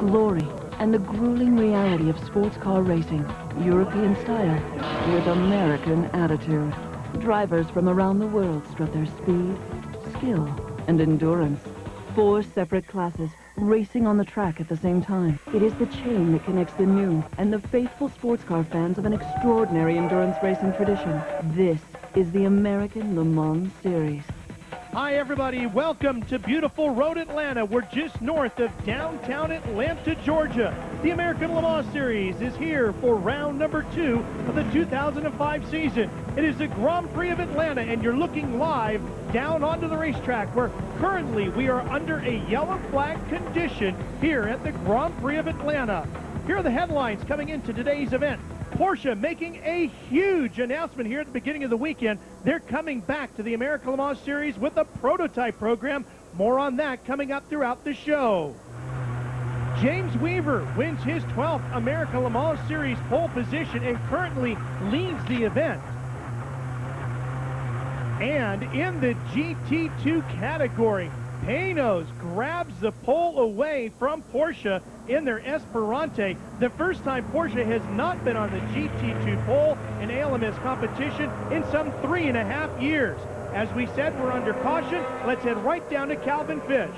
Glory and the grueling reality of sports car racing. European style with American attitude. Drivers from around the world strut their speed, skill, and endurance. 4 separate classes racing on the track at the same time. It is the chain that connects the new and the faithful sports car fans of an extraordinary endurance racing tradition. This is the American Le Mans Series. Hi everybody, welcome to beautiful Road Atlanta. We're just north of downtown Atlanta, Georgia. The American Le Mans Series is here for round number 2 of the 2005 season. It is the Grand Prix of Atlanta, and you're looking live down onto the racetrack where currently we are under a yellow flag condition here at the Grand Prix of Atlanta. Here are the headlines coming into today's event. Porsche making a huge announcement here at the beginning of the weekend. They're coming back to the American Le Mans Series with a prototype program. More on that coming up throughout the show. James Weaver wins his 12th American Le Mans Series pole position and currently leads the event. And in the GT2 category, Panos grabs the pole away from Porsche in their Esperante. The first time Porsche has not been on the GT2 pole in ALMS competition in some 3.5 years. As we said, we're under caution. Let's head right down to Calvin Fish.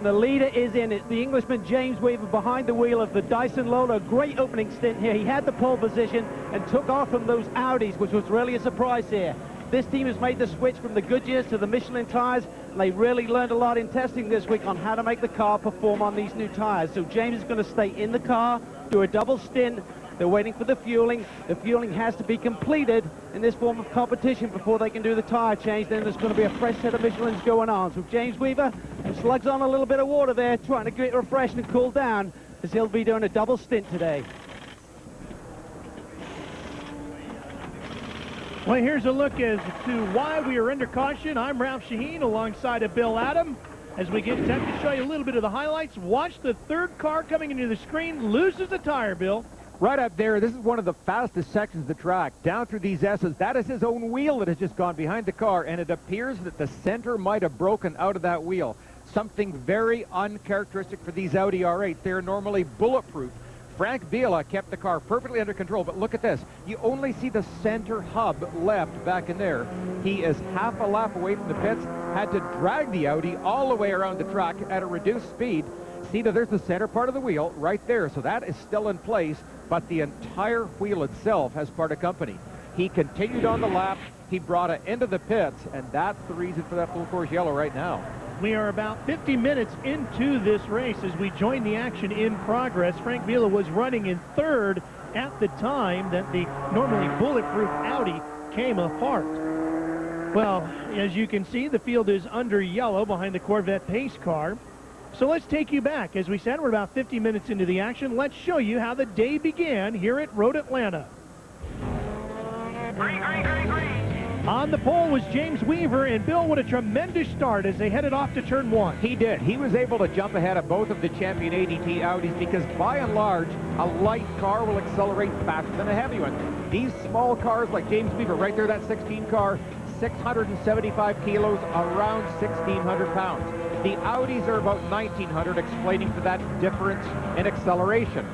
The leader is in it. The Englishman James Weaver behind the wheel of the Dyson Lola. Great opening stint here. He had the pole position and took off from those Audis, which was really a surprise here. This team has made the switch from the Goodyears to the Michelin tires, and they really learned a lot in testing this week on how to make the car perform on these new tires. So James is going to stay in the car, do a double stint. They're waiting for the fueling. The fueling has to be completed in this form of competition before they can do the tire change. Then there's going to be a fresh set of Michelins going on. So James Weaver slugs on a little bit of water there, trying to get refreshed and cool down, as he'll be doing a double stint today. Well, here's a look as to why we are under caution. I'm Ralph Shaheen alongside of Bill Adam. As we get time to show you a little bit of the highlights, watch the third car coming into the screen, loses a tire, Bill. Right up there, this is one of the fastest sections of the track. Down through these S's, that is his own wheel that has just gone behind the car, and it appears that the center might have broken out of that wheel. Something very uncharacteristic for these Audi R8. They're normally bulletproof. Frank Biela kept the car perfectly under control, but look at this. You only see the center hub left back in there. He is half a lap away from the pits, had to drag the Audi all the way around the track at a reduced speed. See that there's the center part of the wheel right there, so that is still in place, but the entire wheel itself has parted company. He continued on the lap, he brought it into the pits, and that's the reason for that full course yellow right now. We are about 50 minutes into this race as we join the action in progress. Frank Biela was running in third at the time that the normally bulletproof Audi came apart. Well, as you can see, the field is under yellow behind the Corvette pace car. So let's take you back. As we said, we're about 50 minutes into the action. Let's show you how the day began here at Road Atlanta. On the pole was James Weaver, and Bill, what a tremendous start as they headed off to turn 1. He did. He was able to jump ahead of both of the champion ADT Audis because, by and large, a light car will accelerate faster than a heavy one. These small cars like James Weaver, right there, that 16 car, 675 kilos, around 1,600 pounds. The Audis are about 1,900, explaining for that difference in acceleration.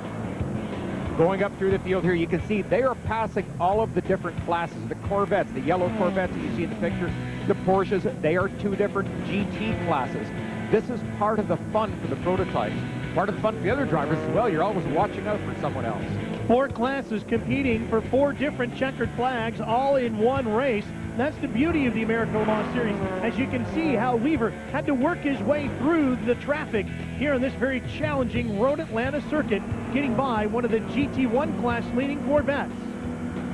Going up through the field here, you can see they are passing all of the different classes. The Corvettes, the yellow Corvettes that you see in the picture, the Porsches, they are 2 different GT classes. This is part of the fun for the prototypes. Part of the fun for the other drivers as well. You're always watching out for someone else. 4 classes competing for 4 different checkered flags, all in one race. That's the beauty of the American Le Mans Series. As you can see how Weaver had to work his way through the traffic here on this very challenging Road Atlanta circuit, getting by one of the GT1 class leading Corvettes.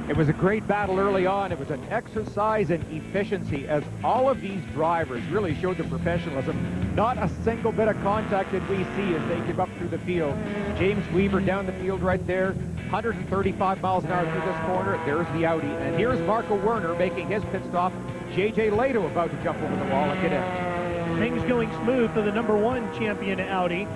It was a great battle early on. It was an exercise in efficiency as all of these drivers really showed their professionalism. Not a single bit of contact did we see as they came up through the field. James Weaver down the field right there, 135 miles an hour through this corner. There's the Audi. And here's Marco Werner making his pit stop. J.J. Lato about to jump over the wall and get in. Things going smooth for the #1 champion Audi.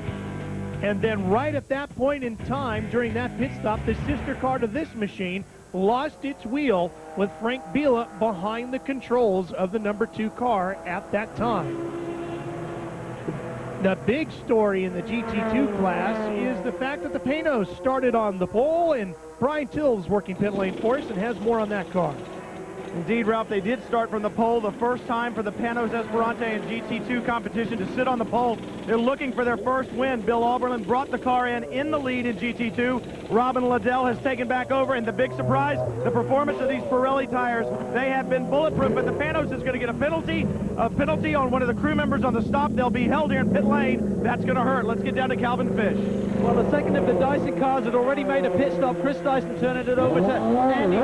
And then right at that point in time, during that pit stop, the sister car to this machine lost its wheel with Frank Biela behind the controls of the #2 car at that time. The big story in the GT2 class is the fact that the Panos started on the pole, and Brian Till's working pit lane for us and has more on that car. Indeed, Ralph, they did start from the pole. The first time for the Panos Esperante and GT2 competition to sit on the pole. They're looking for their first win. Bill Auberlin brought the car in the lead in GT2. Robin Liddell has taken back over, and the big surprise, the performance of these Pirelli tires. They have been bulletproof, but the Panos is going to get a penalty on one of the crew members on the stop. They'll be held here in pit lane. That's going to hurt. Let's get down to Calvin Fish. Well, the second of the Dyson cars had already made a pit stop. Chris Dyson turning it over to Andy.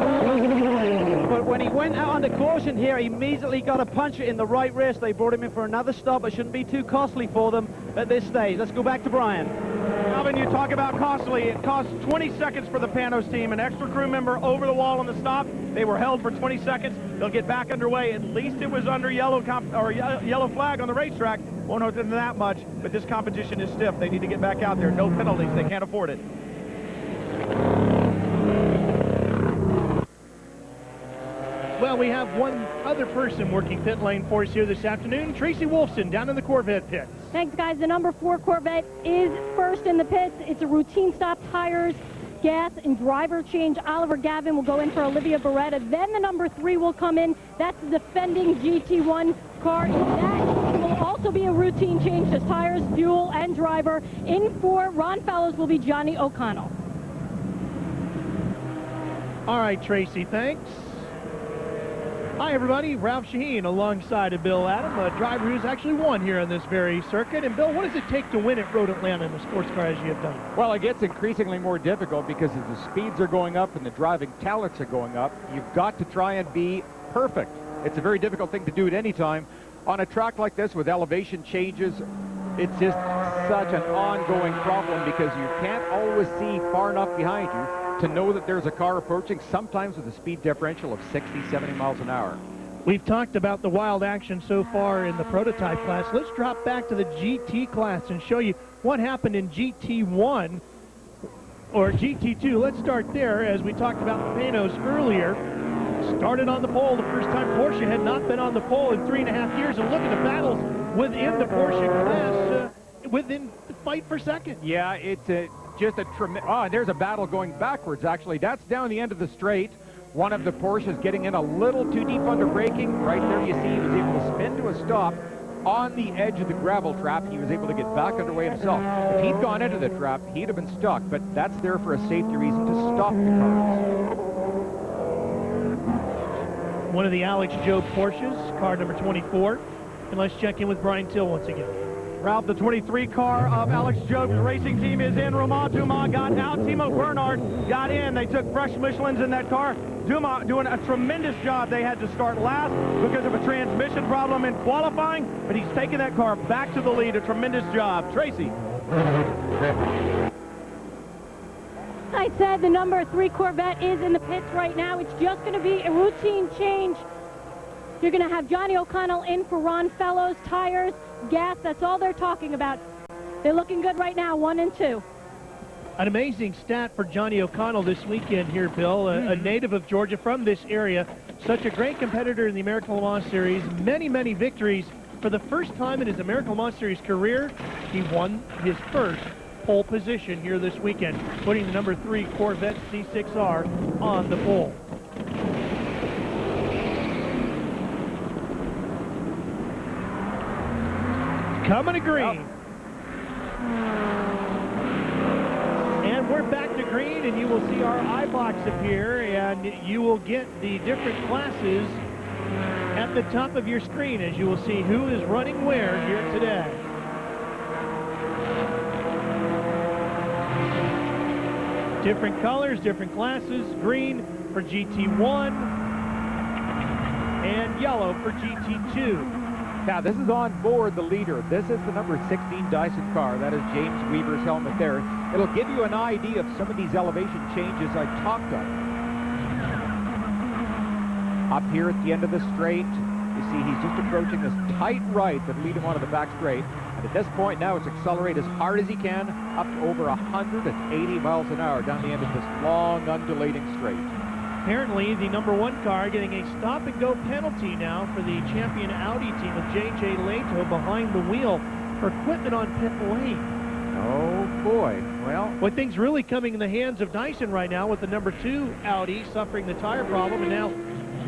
But when he went out under caution here, he immediately got a puncher in the right wrist. They brought him in for another stop. It shouldn't be too costly for them at this stage. Let's go back to Brian. Calvin, you talk about costly. It cost 20 seconds for the Panos team. An extra crew member over the wall on the stop. They were held for 20 seconds. They'll get back underway. At least it was under yellow flag on the racetrack. Won't hold them that much, but this competition is stiff. They need to get back out there. No penalties. They can't afford it. Well, we have one other person working pit lane for us here this afternoon, Tracy Wolfson, down in the Corvette pits. Thanks, guys. The number 4 Corvette is first in the pits. It's a routine stop, tires, gas, and driver change. Oliver Gavin will go in for Olivia Beretta. Then the number 3 will come in. That's the defending GT1 car. That will also be a routine change to tires, fuel, and driver. In for Ron Fallows will be Johnny O'Connell. All right, Tracy, thanks. Hi, everybody. Ralph Shaheen alongside of Bill Adam, a driver who's actually won here on this very circuit. And, Bill, what does it take to win at Road Atlanta in the sports car as you have done? Well, it gets increasingly more difficult because as the speeds are going up and the driving talents are going up, you've got to try and be perfect. It's a very difficult thing to do at any time. On a track like this with elevation changes, it's just such an ongoing problem because you can't always see far enough behind you to know that there's a car approaching, sometimes with a speed differential of 60, 70 miles an hour. We've talked about the wild action so far in the prototype class. Let's drop back to the GT class and show you what happened in GT1 or GT2. Let's start there. As we talked about the Panos earlier, started on the pole the first time. Porsche had not been on the pole in 3.5 years, and look at the battles within the Porsche class, within the fight for second. Yeah, it's just a tremendous... Oh, there's a battle going backwards, actually. That's down the end of the straight. One of the Porsches getting in a little too deep under braking. Right there you see he was able to spin to a stop on the edge of the gravel trap. He was able to get back underway himself. If he'd gone into the trap, he'd have been stuck, but that's there for a safety reason to stop the cars. One of the Alex Job Porsches, car number 24. And let's check in with Brian Till once again. Ralph, the 23 car of Alex Job's racing team is in. Romain Dumas got out. Timo Bernhard got in. They took fresh Michelins in that car. Dumas doing a tremendous job. They had to start last because of a transmission problem in qualifying, but he's taken that car back to the lead. A tremendous job. Tracy. I said the number 3 Corvette is in the pits right now. It's just going to be a routine change. You're going to have Johnny O'Connell in for Ron Fellows, tires, gas. That's all they're talking about. They're looking good right now, 1 and 2. An amazing stat for Johnny O'Connell this weekend here, Bill, a native of Georgia from this area. Such a great competitor in the American Le Mans Series. Many, many victories. For the first time in his American Le Mans Series career, he won his first pole position here this weekend, putting the number 3 Corvette C6R on the pole. Coming to green. And we're back to green, and you will see our eye box appear, and you will get the different classes at the top of your screen as you will see who is running where here today. Different colors, different classes. Green for GT1 and yellow for GT2. Now, this is on board the leader. This is the number 16 Dyson car. That is James Weaver's helmet there. It'll give you an idea of some of these elevation changes I talked of. Up here at the end of the straight, you see he's just approaching this tight right that lead him onto the back straight. And at this point now, it's accelerate as hard as he can, up to over 180 miles an hour down the end of this long, undulating straight. Apparently, the number 1 car getting a stop-and-go penalty now for the champion Audi team with J.J. Leto behind the wheel. for equipment on pit lane. Oh, boy. Well, Well, things really coming in the hands of Dyson right now with the number 2 Audi suffering the tire problem, and now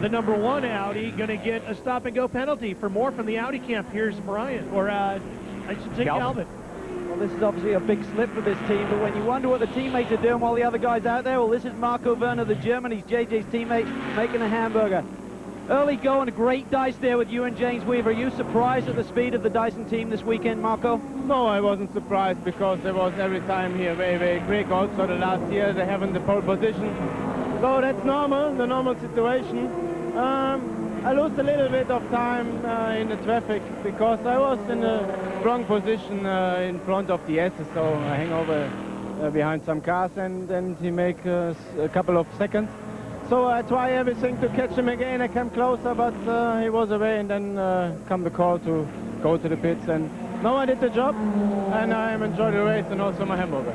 the number 1 Audi going to get a stop-and-go penalty. For more from the Audi camp, here's Brian, or I should say Gavin. Well, this is obviously a big slip for this team, but when you wonder what the teammates are doing while the other guy's out there, well, this is Marco Werner, the German. He's JJ's teammate, making a hamburger. Early going, a great dice there with you and James Weaver. Are you surprised at the speed of the Dyson team this weekend, Marco? No, I wasn't surprised because there was every time here very, very quick. Also, the last year they haven't the pole position. So that's normal, the normal situation. I lost a little bit of time in the traffic because I was in a strong position in front of the S's, so I hang over behind some cars and he make a couple of seconds. So I try everything to catch him again. I came closer, but he was away, and then come the call to go to the pits. And now I did the job, and I enjoyed the race and also my hamburger.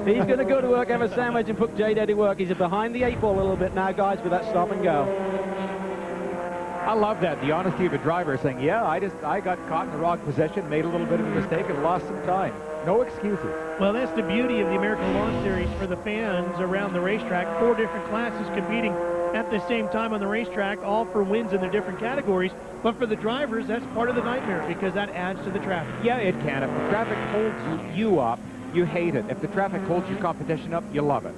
He's going to go to work, have a sandwich, and put JJ to work. He's behind the 8 ball a little bit now, guys, with that stop and go. I love that, the honesty of a driver saying, yeah, I got caught in the wrong position, made a little bit of a mistake, and lost some time. No excuses. Well, that's the beauty of the American Lawn Series for the fans around the racetrack. 4 different classes competing at the same time on the racetrack, all for wins in their different categories. But for the drivers, that's part of the nightmare because that adds to the traffic. Yeah, it can. If the traffic holds you up, you hate it. If the traffic holds your competition up, you love it.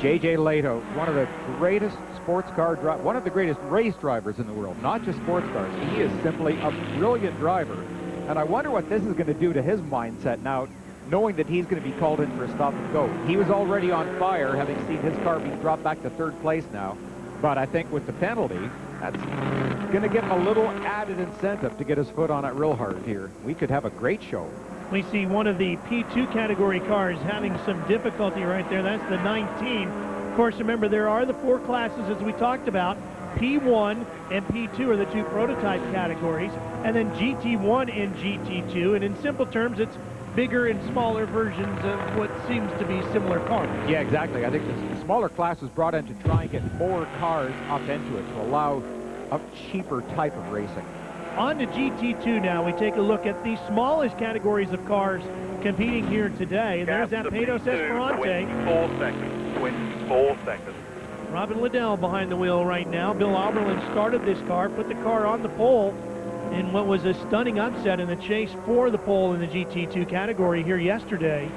J.J. Leto, one of the greatest one of the greatest race drivers in the world, not just sports cars. He is simply a brilliant driver. And I wonder what this is going to do to his mindset now, knowing that he's going to be called in for a stop and go. He was already on fire, having seen his car being dropped back to 3rd place now. But I think with the penalty, that's going to give him a little added incentive to get his foot on it real hard here. We could have a great show. We see one of the P2 category cars having some difficulty right there. That's the 19. Of course, remember, there are the 4 classes, as we talked about. P1 and P2 are the 2 prototype categories, and then GT1 and GT2. And in simple terms, it's bigger and smaller versions of what seems to be similar cars. Yeah, exactly. I think the smaller class was brought in to try and get more cars up into it to allow a cheaper type of racing. On to GT2 now. We take a look at the smallest categories of cars competing here today. And there's that Patos Esperante. 24 seconds. Robin Liddell behind the wheel right now. Bill Oberlin started this car, put the car on the pole in what was a stunning upset in the chase for the pole in the GT2 category here yesterday.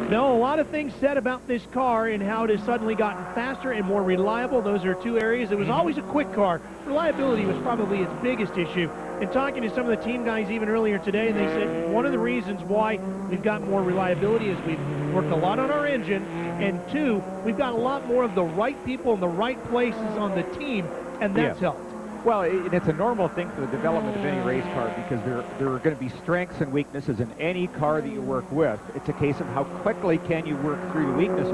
Bill, a lot of things said about this car and how it has suddenly gotten faster and more reliable. Those are 2 areas. It was always a quick car. Reliability was probably its biggest issue. And talking to some of the team guys even earlier today, and they said one of the reasons why we've got more reliability is we've worked a lot on our engine, and 2, we've got a lot more of the right people in the right places on the team, and that's helped. Well, it's a normal thing for the development of any race car because there are going to be strengths and weaknesses in any car that you work with. It's a case of how quickly can you work through the weaknesses.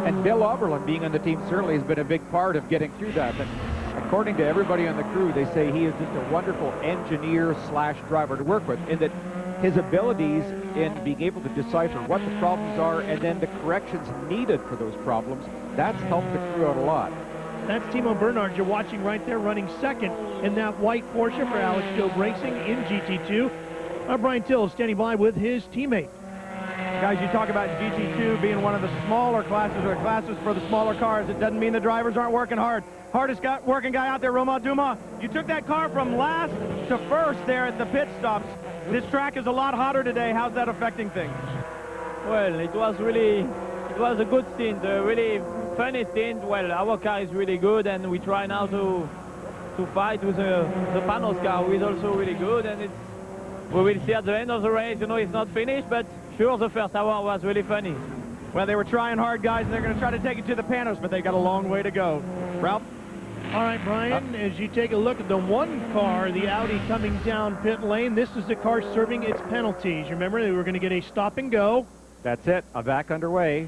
And Bill Oberlin being on the team certainly has been a big part of getting through that. And according to everybody on the crew, they say he is just a wonderful engineer/driver to work with in that his abilities in being able to decipher what the problems are and then the corrections needed for those problems, that's helped the crew out a lot. That's Timo Bernhard you're watching right there, running 2nd in that white Porsche for Alex Job Racing in GT2. Brian Till standing by with his teammate. Guys, you talk about GT2 being one of the smaller classes or classes for the smaller cars. It doesn't mean the drivers aren't working hard. Hardest working guy out there, Romain Dumas. You took that car from last to 1st there at the pit stops. This track is a lot hotter today. How's that affecting things? Well, it was a good stint, really funny stint. Well, our car is really good, and we try now to fight with the Panos car, who is also really good, and we will see at the end of the race. You know, it's not finished, but sure, the first hour was really funny. Well, they were trying hard, guys, and they're going to try to take it to the Panos, but they got a long way to go. Ralph? All right, Brian, as you take a look at the 1 car, the Audi coming down pit lane, this is the car serving its penalties. Remember, they were going to get a stop and go. That's it. I'm back underway.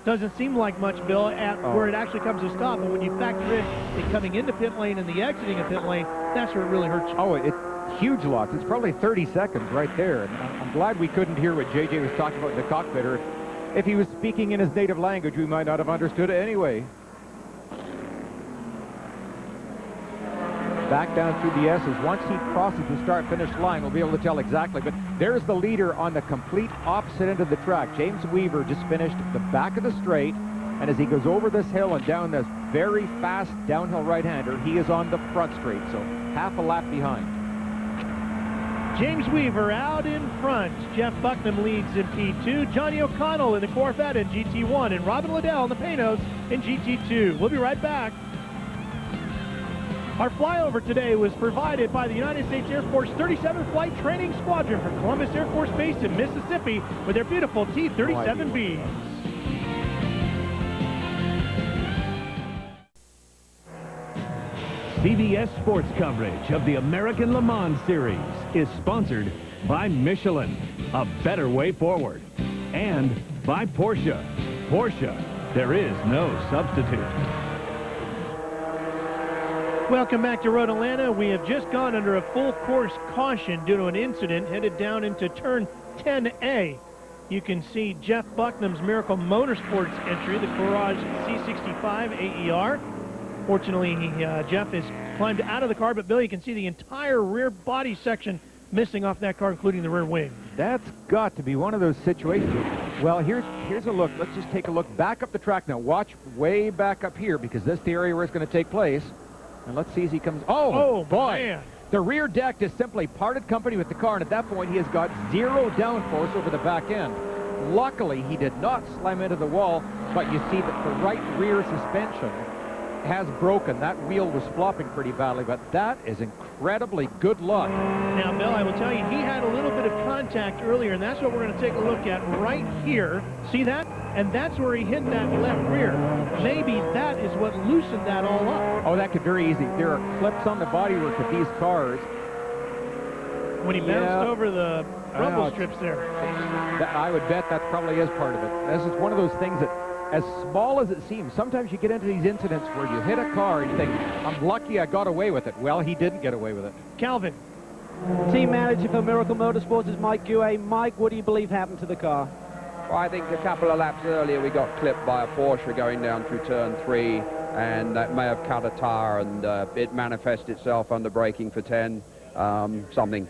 Doesn't seem like much, Bill, at where it actually comes to stop, but when you factor in it coming into pit lane and the exiting of pit lane, that's where it really hurts you. Oh, it's huge loss. It's probably 30 seconds right there. And I'm glad we couldn't hear what JJ was talking about in the cockpit. Or if he was speaking in his native language, we might not have understood it anyway. back down through the S's. Once he crosses the start-finish line, we'll be able to tell exactly. But there's the leader on the complete opposite end of the track. James Weaver just finished the back of the straight, and as he goes over this hill and down this very fast downhill right-hander, he is on the front straight, so half a lap behind. James Weaver out in front. Jeff Bucknam leads in P2. Johnny O'Connell in the Corvette in GT1, and Robin Liddell in the Panos in GT2. We'll be right back. Our flyover today was provided by the United States Air Force 37th Flight Training Squadron from Columbus Air Force Base in Mississippi with their beautiful T-37Bs. CBS Sports coverage of the American Le Mans Series is sponsored by Michelin, a better way forward, and by Porsche. Porsche, there is no substitute. Welcome back to Road Atlanta. We have just gone under a full course caution due to an incident headed down into turn 10A. You can see Jeff Bucknam's Miracle Motorsports entry, the Courage C65 AER. Fortunately, Jeff has climbed out of the car, but Bill, you can see the entire rear body section missing off that car, including the rear wing. That's got to be one of those situations. Well, here's a look. Let's just take a look back up the track now. Watch way back up here, because this is the area where it's going to take place. And let's see as he comes. Oh boy. Man. The rear deck just simply parted company with the car, and at that point he has got zero downforce over the back end. Luckily, he did not slam into the wall, but you see that the right rear suspension has broken. That wheel was flopping pretty badly, but that is incredibly good luck. Now, Bill, I will tell you, he had a little bit of contact earlier, and that's what we're going to take a look at right here. See that? And that's where he hit that left rear. Maybe that is what loosened that all up. Oh, that could very easy. There are clips on the bodywork of these cars. When he bounced over the rumble strips there. I would bet that probably is part of it. This is one of those things that, as small as it seems, sometimes you get into these incidents where you hit a car and you think, I'm lucky I got away with it. Well, he didn't get away with it. Calvin. Team manager for Miracle Motorsports is Mike Guay. Mike, what do you believe happened to the car? Well, I think a couple of laps earlier we got clipped by a Porsche going down through turn 3, and that may have cut a tire, and it manifested itself under braking for 10. Something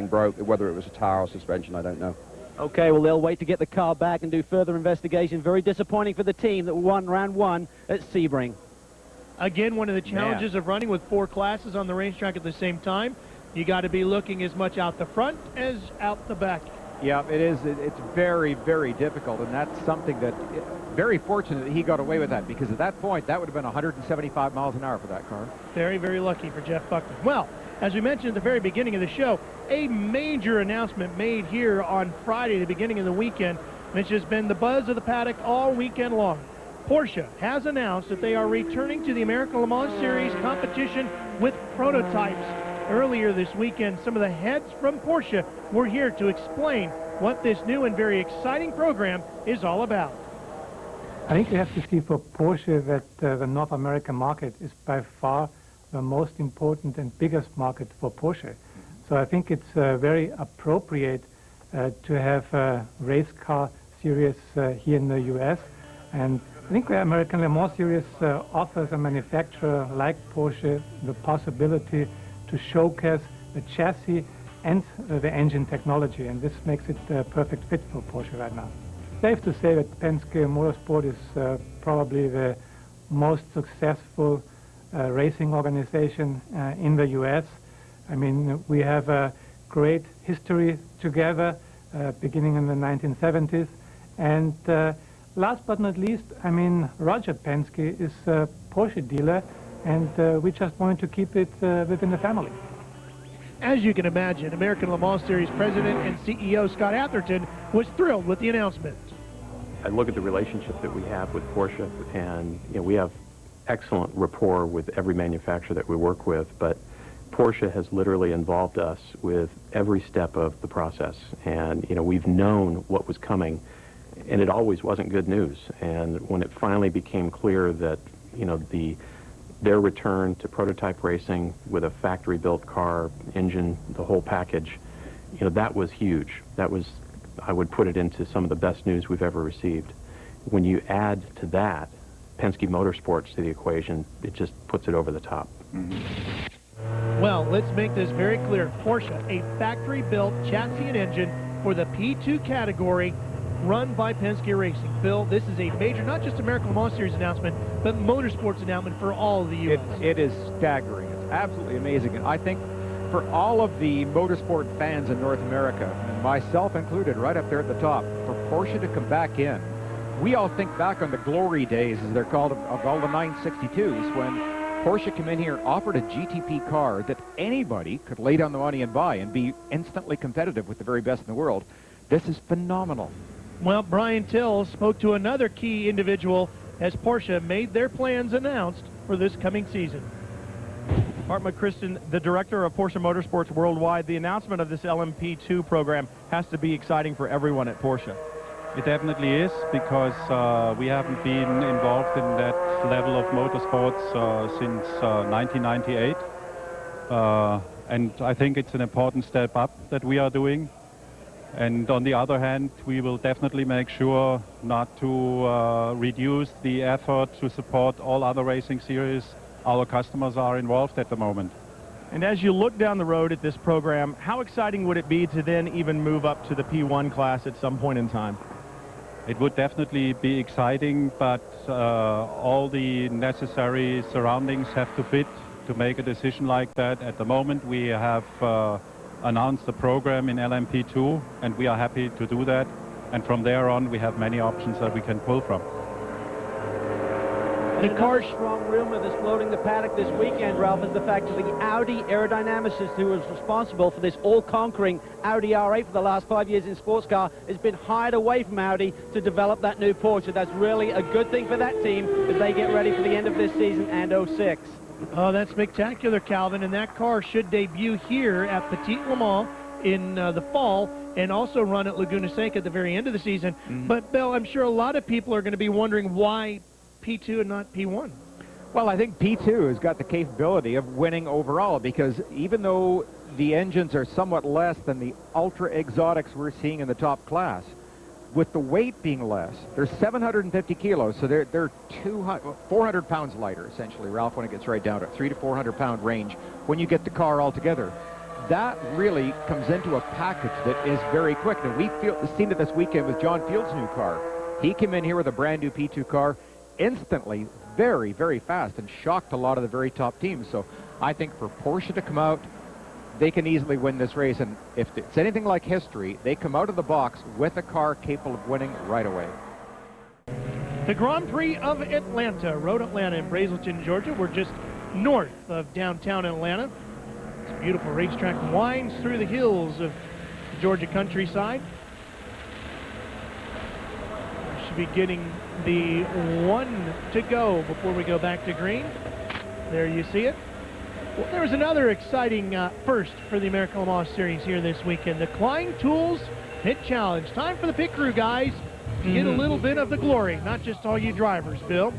broke. Whether it was a tire or suspension, I don't know. Okay, well, they'll wait to get the car back and do further investigation. Very disappointing for the team that won round 1 at Sebring. Again, one of the challenges of running with 4 classes on the racetrack at the same time. You got to be looking as much out the front as out the back. Yeah, it is. It's very, very difficult, and that's something that, very fortunate that he got away with that, because at that point, that would have been 175 miles an hour for that car. Very, very lucky for Jeff Bucknam. Well, as we mentioned at the very beginning of the show, a major announcement made here on Friday, the beginning of the weekend, which has been the buzz of the paddock all weekend long. Porsche has announced that they are returning to the American Le Mans Series competition with prototypes. Earlier this weekend, some of the heads from Porsche were here to explain what this new and very exciting program is all about. I think you have to see for Porsche that the North American market is by far the most important and biggest market for Porsche. So I think it's very appropriate to have a race car series here in the US. And I think the American Le Mans Series offers a manufacturer like Porsche the possibility to showcase the chassis and the engine technology, and this makes it a perfect fit for Porsche right now. Safe to say that Penske Motorsport is probably the most successful racing organization in the US. I mean, we have a great history together, beginning in the 1970s, and last but not least, I mean, Roger Penske is a Porsche dealer, and we just wanted to keep it within the family. As you can imagine, American Le Mans Series President and CEO Scott Atherton was thrilled with the announcement. I look at the relationship that we have with Porsche, and we have excellent rapport with every manufacturer that we work with, but Porsche has literally involved us with every step of the process, and we've known what was coming, and it always wasn't good news. And when it finally became clear that their return to prototype racing with a factory-built car, engine, the whole package, that was huge. That was, I would put it into some of the best news we've ever received. When you add to that Penske Motorsports to the equation, it just puts it over the top. Mm-hmm. Well, let's make this very clear. Porsche, a factory-built chassis and engine for the P2 category, run by Penske Racing. Bill, this is a major, not just American Le Mans Series announcement, but motorsports announcement for all of the U.S. It is staggering. It's absolutely amazing. And I think for all of the motorsport fans in North America, and myself included right up there at the top, for Porsche to come back in, we all think back on the glory days, as they're called, of all the 962s, when Porsche came in here, offered a GTP car that anybody could lay down the money and buy and be instantly competitive with the very best in the world. This is phenomenal. Well, Brian Till spoke to another key individual as Porsche made their plans announced for this coming season. Art McChristen, the director of Porsche Motorsports Worldwide, the announcement of this LMP2 program has to be exciting for everyone at Porsche. It definitely is, because we haven't been involved in that level of motorsports since 1998. And I think it's an important step up that we are doing. And on the other hand, we will definitely make sure not to reduce the effort to support all other racing series our customers are involved at the moment. And as you look down the road at this program, how exciting would it be to then even move up to the P1 class at some point in time? It would definitely be exciting, but all the necessary surroundings have to fit to make a decision like that. At the moment, we have announced the program in LMP2, and we are happy to do that. And from there on, we have many options that we can pull from. The car strong rumor that's floating the paddock this weekend, Ralph, is the fact that the Audi aerodynamicist who was responsible for this all-conquering Audi R8 for the last 5 years in sports car has been hired away from Audi to develop that new Porsche. That's really a good thing for that team as they get ready for the end of this season and 06. Oh, that's spectacular, Calvin, and that car should debut here at Petit Le Mans in the fall and also run at Laguna Seca at the very end of the season. But, Bill, I'm sure a lot of people are going to be wondering why P2 and not P1. Well, I think P2 has got the capability of winning overall, because even though the engines are somewhat less than the ultra exotics we're seeing in the top class, with the weight being less, they're 750 kilos, so they're 400 pounds lighter, essentially, Ralph, when it gets right down to 300 to 400 pound range when you get the car all together. That really comes into a package that is very quick. Now, we've seen it this weekend with John Field's new car. He came in here with a brand new P2 car, instantly very, very fast, and shocked a lot of the very top teams. So I think for Porsche to come out, they can easily win this race. And if it's anything like history, they come out of the box with a car capable of winning right away. The Grand Prix of Atlanta, Road Atlanta in Braselton, Georgia. We're just north of downtown Atlanta. It's a beautiful racetrack, winds through the hills of the Georgia countryside. We should be getting the one to go before we go back to green. There you see it. Well, there was another exciting first for the American Le Mans Series here this weekend. The Klein Tools Pit Challenge. Time for the pit crew, guys, to get a little bit of the glory, not just all you drivers, Bill.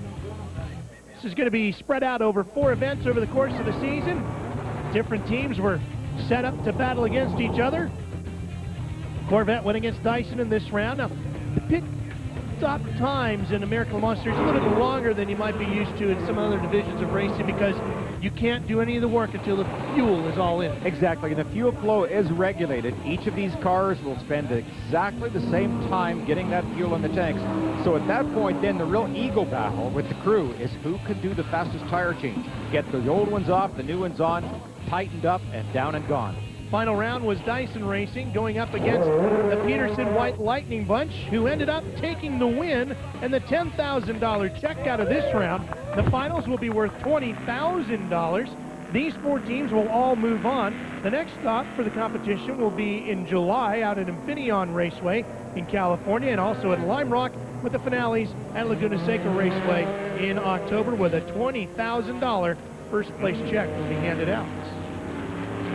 This is going to be spread out over 4 events over the course of the season. Different teams were set up to battle against each other. Corvette went against Dyson in this round. Now, the pit stop times in American Le Mans Series a little bit longer than you might be used to in some other divisions of racing, because you can't do any of the work until the fuel is all in. Exactly, and the fuel flow is regulated. Each of these cars will spend exactly the same time getting that fuel in the tanks. So at that point, then, the real ego battle with the crew is who can do the fastest tire change. Get the old ones off, the new ones on, tightened up, and down and gone. Final round was Dyson Racing going up against the Peterson White Lightning Bunch, who ended up taking the win and the $10,000 check out of this round. The finals will be worth $20,000. These 4 teams will all move on. The next stop for the competition will be in July out at Infineon Raceway in California, and also at Lime Rock, with the finales at Laguna Seca Raceway in October, with a $20,000 first place check will be handed out.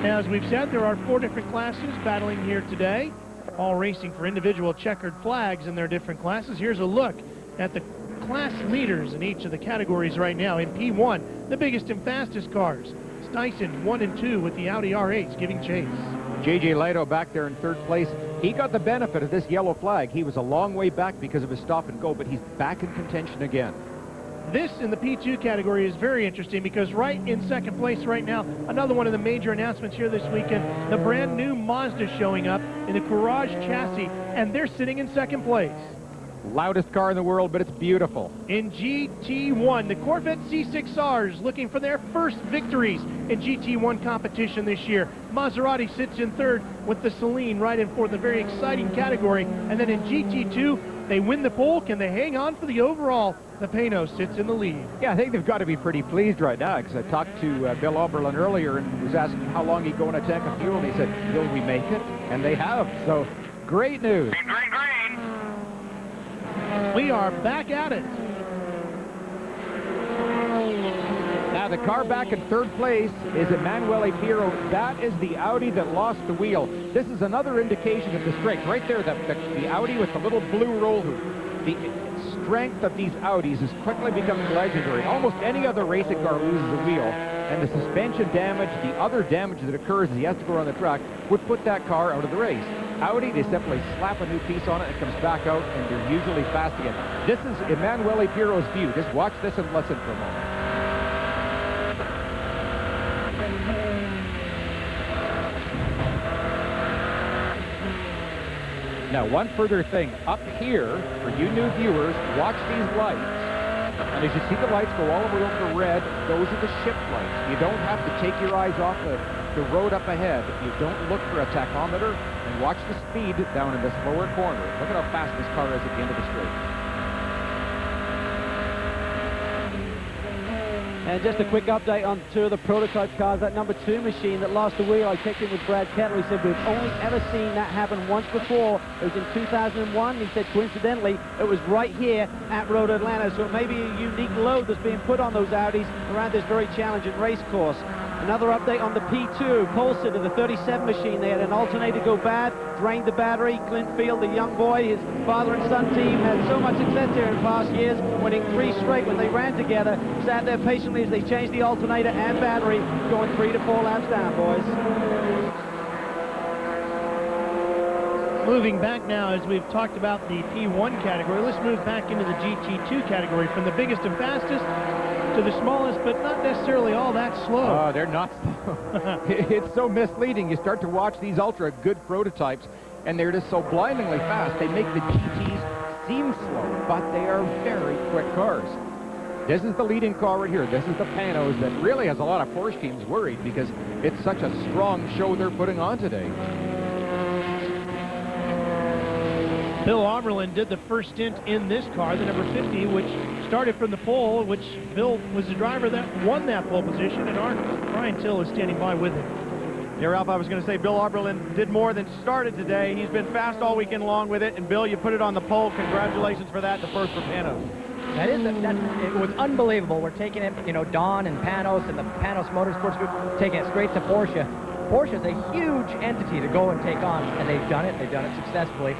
As we've said, there are 4 different classes battling here today, all racing for individual checkered flags in their different classes. Here's a look at the class leaders in each of the categories right now. In P1, the biggest and fastest cars. It's Dyson 1 and 2 with the Audi R8s giving chase. J.J. Lito back there in 3rd place. He got the benefit of this yellow flag. He was a long way back because of his stop and go, but he's back in contention again. This in the P2 category is very interesting because right in second place right now, another one of the major announcements here this weekend, the brand new Mazda showing up in the Courage chassis, and they're sitting in second place. Loudest car in the world, but it's beautiful. In GT1, the Corvette C6R is looking for their first victories in GT1 competition this year. Maserati sits in third with the Celine right in fourth, a very exciting category. And then in GT2, they win the pole. Can they hang on for the overall? The Pano sits in the lead. Yeah, I think they've got to be pretty pleased right now, because I talked to Bill Oberlin earlier and was asking how long he'd go in a tank of fuel, and he said, will we make it? And they have, so great news. We are back at it. Now the car back in third place is Emanuele Pirro. That is the Audi that lost the wheel. This is another indication of the strength. Right there, the Audi with the little blue roll hoop. The strength of these Audis has quickly become legendary. Almost any other racing car loses a wheel, and the suspension damage, the other damage that occurs as he has to go around the track, would put that car out of the race. Audi, they simply slap a new piece on it and it comes back out, and they're usually fast again. This is Emanuele Pirro's view. Just watch this and listen for a moment. Now, one further thing. Up here, for you new viewers, watch these lights. And as you see the lights go all the way over red, those are the shift lights. You don't have to take your eyes off the road up ahead. You don't look for a tachometer, and watch the speed down in this lower corner. Look at how fast this car is at the end of the straight. And just a quick update on two of the prototype cars. That number 2 machine that lost the wheel, I checked in with Brad Kettle. He said we've only ever seen that happen once before. It was in 2001. He said coincidentally it was right here at Road Atlanta. So it may be a unique load that's being put on those Audis around this very challenging race course. Another update on the P2, pole sitter, the 37 machine. They had an alternator go bad, drained the battery. Clint Field, the young boy, his father and son team had so much success here in past years, winning 3 straight when they ran together. Sat there patiently as they changed the alternator and battery, going 3 to 4 laps down, boys. Moving back now, as we've talked about the P1 category, let's move back into the GT2 category, from the biggest and fastest to the smallest, but not necessarily all that slow. Oh, they're not slow. It's so misleading. You start to watch these ultra good prototypes, and they're just so blindingly fast. They make the GTs seem slow, but they are very quick cars. This is the leading car right here. This is the Panos that really has a lot of Porsche teams worried because it's such a strong show they're putting on today. Bill Oberlin did the first stint in this car, the number 50, which started from the pole, which Bill was the driver that won that pole position, and our Brian Till is standing by with him. Yeah, Ralph, I was going to say Bill Oberlin did more than started today. He's been fast all weekend long with it, and Bill, you put it on the pole. Congratulations for that, the first for Panos. It was unbelievable. We're taking it, you know, Don and Panos and the Panos Motorsports Group, taking it straight to Porsche. Porsche is a huge entity to go and take on, and they've done it successfully.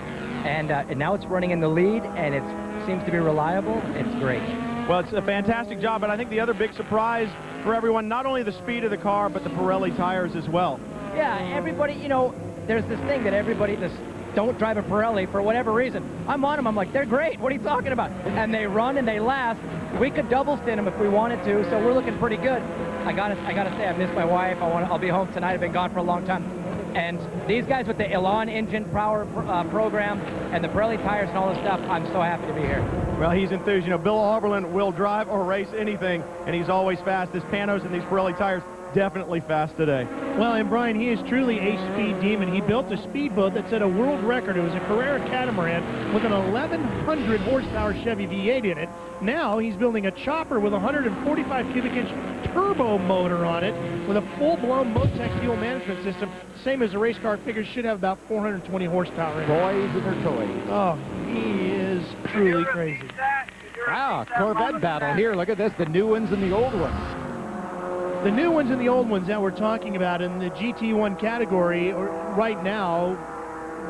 And now it's running in the lead, and it seems to be reliable. It's great. Well, it's a fantastic job, but I think the other big surprise for everyone, not only the speed of the car, but the Pirelli tires as well. Yeah, everybody, you know, there's this thing that everybody just don't drive a Pirelli for whatever reason. I'm on them. I'm like, they're great. What are you talking about? And they run and they last. We could double stint them if we wanted to, so we're looking pretty good. I gotta say, I miss my wife. I'll be home tonight. I've been gone for a long time. And these guys with the Elan engine power program and the Pirelli tires and all this stuff, I'm so happy to be here. Well, he's enthused. You know, Bill Oberlin will drive or race anything, and he's always fast. This Panos and these Pirelli tires, definitely fast today. Well, and Brian, he is truly a speed demon. He built a speedboat that set a world record. It was a Carrera catamaran with an 1,100 horsepower Chevy V8 in it. Now he's building a chopper with a 145 cubic inch turbo motor on it with a full-blown Motec fuel management system. Same as the race car figures, should have about 420 horsepower in it. Boys and their toys. Oh, he is truly crazy. Wow, Corvette battle here. Look at this, the new ones and the old ones. The new ones and the old ones that we're talking about in the GT1 category right now,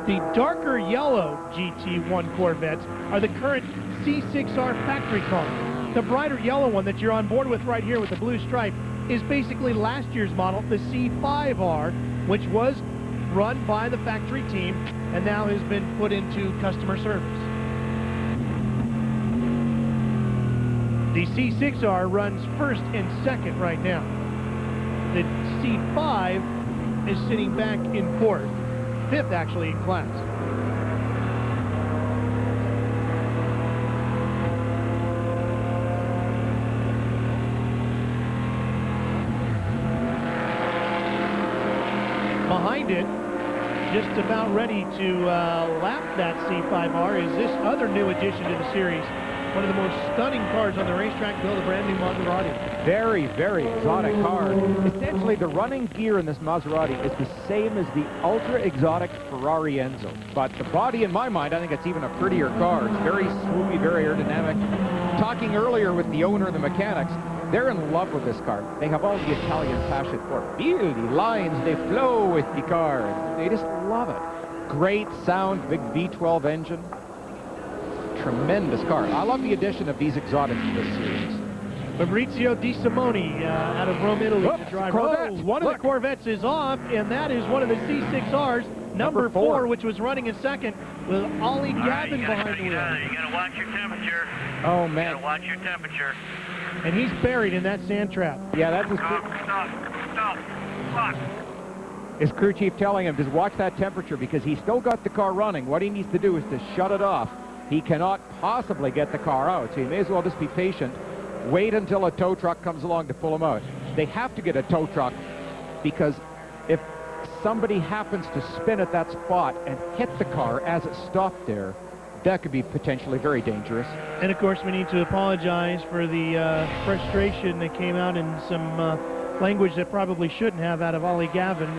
the darker yellow GT1 Corvettes are the current C6R factory car. The brighter yellow one that you're on board with right here with the blue stripe is basically last year's model, the C5R, which was run by the factory team and now has been put into customer service. The C6R runs first and second right now. The C5 is sitting back in fourth, fifth actually in class. Behind it, just about ready to lap that C5R, is this other new addition to the series. One of the most stunning cars on the racetrack, Bill, the brand new Maserati. Very, very exotic car. Essentially, the running gear in this Maserati is the same as the ultra-exotic Ferrari Enzo. But the body, in my mind, I think it's even a prettier car. It's very swoopy, very aerodynamic. Talking earlier with the owner and the mechanics, they're in love with this car. They have all the Italian passion for it. Feel the lines, they flow with the car. They just love it. Great sound, big V12 engine. Tremendous car. I love the addition of these exotics to this series. Fabrizio Di Simone out of Rome, Italy to drive. One of the Corvettes is off, and that is one of the C6Rs, number 4, which was running in second, with Ollie Gavin behind the wheel. You gotta watch your temperature. Oh, man. You gotta watch your temperature. And he's buried in that sand trap. Yeah, that's his his crew chief telling him, just watch that temperature, because he's still got the car running. What he needs to do is to shut it off. He cannot possibly get the car out, so he may as well just be patient, wait until a tow truck comes along to pull him out. They have to get a tow truck, because if somebody happens to spin at that spot and hit the car as it stopped there, that could be potentially very dangerous. And of course, we need to apologize for the frustration that came out in some language that probably shouldn't have out of Ollie Gavin.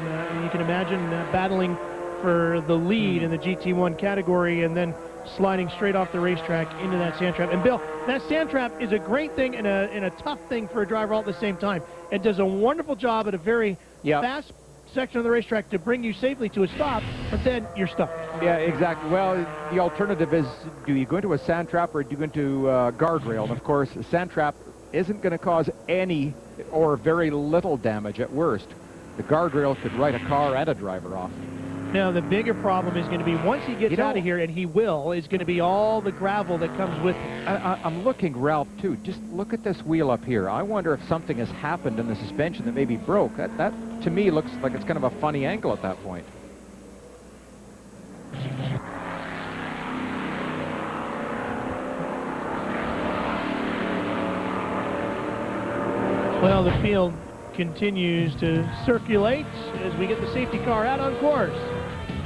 You can imagine battling for the lead in the GT1 category and then sliding straight off the racetrack into that sand trap. And Bill, that sand trap is a great thing and a tough thing for a driver all at the same time. It does a wonderful job at a very fast section of the racetrack to bring you safely to a stop, but then you're stuck. Yeah, exactly. Well, the alternative is, do you go into a sand trap or do you go into a guardrail? And of course, a sand trap isn't going to cause any or very little damage at worst. The guardrail could write a car and a driver off. Now, the bigger problem is going to be, once he gets out of here, and he will, is going to be all the gravel that comes with it. I'm looking, Ralph, too. Just look at this wheel up here. I wonder if something has happened in the suspension that maybe broke. That to me, looks like it's kind of a funny angle at that point. Well, the field continues to circulate as we get the safety car out on course.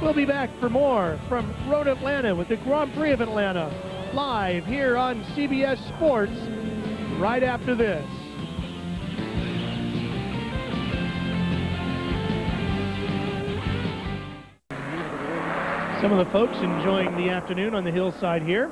We'll be back for more from Road Atlanta with the Grand Prix of Atlanta, live here on CBS Sports right after this. Some of the folks enjoying the afternoon on the hillside here.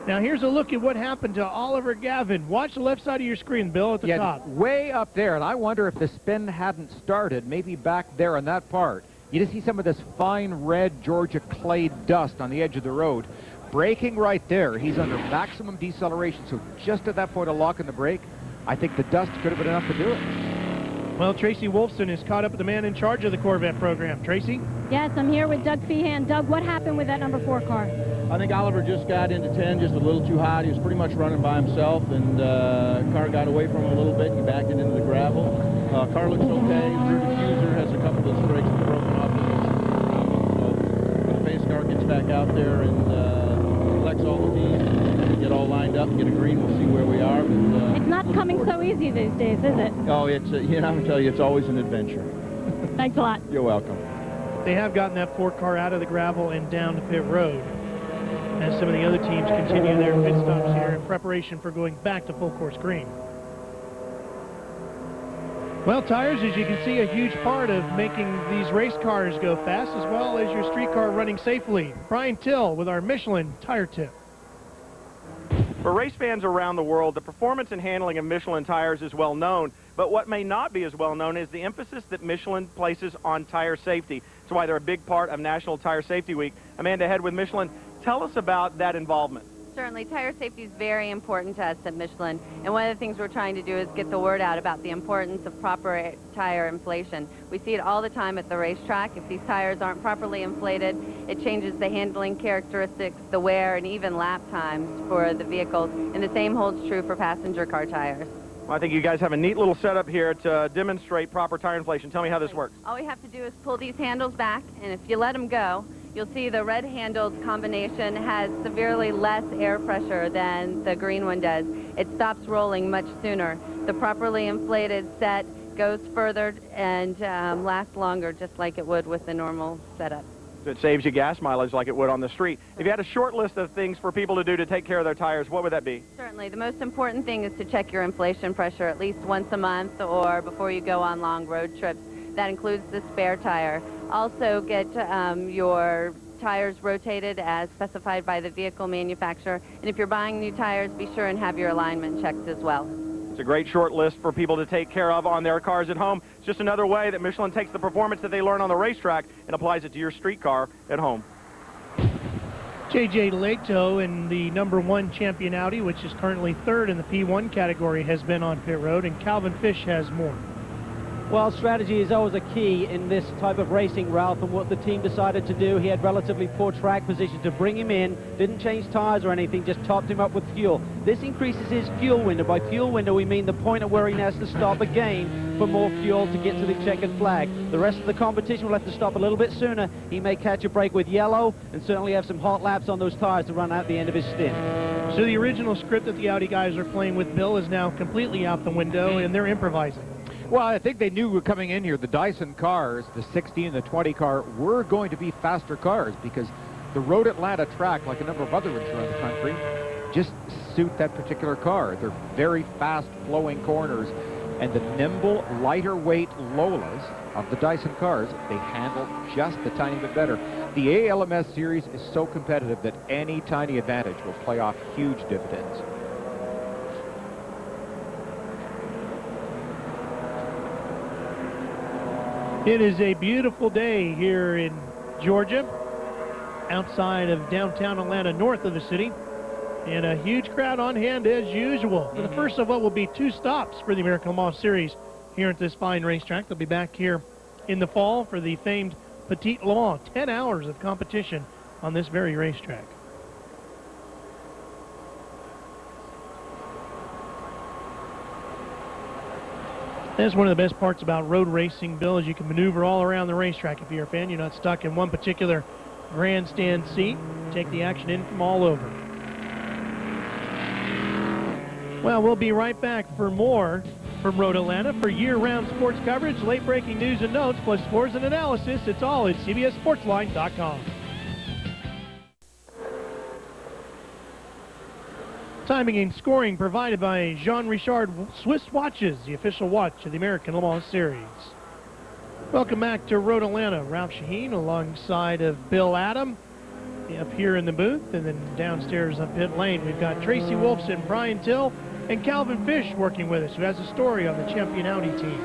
Now here's a look at what happened to Oliver Gavin. Watch the left side of your screen, Bill, at the top. Way up there, and I wonder if the spin hadn't started, maybe back there on that part. You just see some of this fine red Georgia clay dust on the edge of the road. Braking right there, he's under maximum deceleration, so just at that point of locking the brake, I think the dust could have been enough to do it. Well, Tracy Wolfson is caught up with the man in charge of the Corvette program. Tracy? Yes, I'm here with Doug Feehan. Doug, what happened with that number 4 car? I think Oliver just got into 10 just a little too hot. He was pretty much running by himself, and car got away from him a little bit. He backed it into the gravel. Car looks okay. Rear diffuser has a couple of brakes that are broken off. So when the face car gets back out there and collects all the teams, get all lined up, get a green, we'll see where we are. But, it's not coming so easy these days, is it? Oh, it's you know, I'm gonna tell you, it's always an adventure. Thanks a lot. You're welcome. They have gotten that 4 car out of the gravel and down to pit road, as some of the other teams continue their pit stops here in preparation for going back to full course green. Well, tires, as you can see, a huge part of making these race cars go fast, as well as your street car running safely. Brian Till with our Michelin tire tip. For race fans around the world, the performance and handling of Michelin tires is well known, but what may not be as well known is the emphasis that Michelin places on tire safety. That's why they're a big part of National Tire Safety Week. Amanda Head with Michelin, tell us about that involvement. Certainly, tire safety is very important to us at Michelin, and one of the things we're trying to do is get the word out about the importance of proper tire inflation. We see it all the time at the racetrack. If these tires aren't properly inflated, it changes the handling characteristics, the wear, and even lap times for the vehicles, and the same holds true for passenger car tires. Well, I think you guys have a neat little setup here to demonstrate proper tire inflation. Tell me how this works. All we have to do is pull these handles back, and if you let them go, you'll see the red-handled combination has severely less air pressure than the green one does. It stops rolling much sooner. The properly inflated set goes further and lasts longer, just like it would with the normal setup. It saves you gas mileage like it would on the street. If you had a short list of things for people to do to take care of their tires, what would that be? Certainly. The most important thing is to check your inflation pressure at least once a month or before you go on long road trips. That includes the spare tire. Also get your tires rotated as specified by the vehicle manufacturer. And if you're buying new tires, be sure and have your alignment checked as well. It's a great short list for people to take care of on their cars at home. It's just another way that Michelin takes the performance that they learn on the racetrack and applies it to your street car at home. J.J. Leto in the #1 champion Audi, which is currently third in the P1 category, has been on pit road, and Calvin Fish has more. Well, strategy is always a key in this type of racing, Ralph, and what the team decided to do, he had relatively poor track position to bring him in, didn't change tires or anything, just topped him up with fuel. This increases his fuel window. By fuel window, we mean the point at where he has to stop again for more fuel to get to the checkered flag. The rest of the competition will have to stop a little bit sooner. He may catch a break with yellow and certainly have some hot laps on those tires to run out the end of his stint. So the original script that the Audi guys are playing with, Bill, is now completely out the window, and they're improvising. Well, I think they knew coming in here, the Dyson cars, the 60 and the 20 car, were going to be faster cars because the Road Atlanta track, like a number of other ones around the country, just suit that particular car. They're very fast-flowing corners, and the nimble, lighter-weight Lolas of the Dyson cars, they handle just a tiny bit better. The ALMS series is so competitive that any tiny advantage will play off huge dividends. It is a beautiful day here in Georgia, outside of downtown Atlanta, north of the city, and a huge crowd on hand as usual for the first of what will be 2 stops for the American Le Mans Series here at this fine racetrack. They'll be back here in the fall for the famed Petit Le Mans, 10 hours of competition on this very racetrack. That's one of the best parts about road racing, Bill, is you can maneuver all around the racetrack. If you're a fan, you're not stuck in one particular grandstand seat. Take the action in from all over. Well, we'll be right back for more from Road Atlanta for year-round sports coverage, late-breaking news and notes, plus scores and analysis. It's all at CBSSportsline.com. Timing and scoring provided by Jean Richard Swiss Watches, the official watch of the American Le Mans Series. Welcome back to Road Atlanta. Ralph Shaheen alongside of Bill Adam up here in the booth, and then downstairs on pit lane we've got Tracy Wolfson, Brian Till, and Calvin Fish working with us, who has a story on the champion Audi team.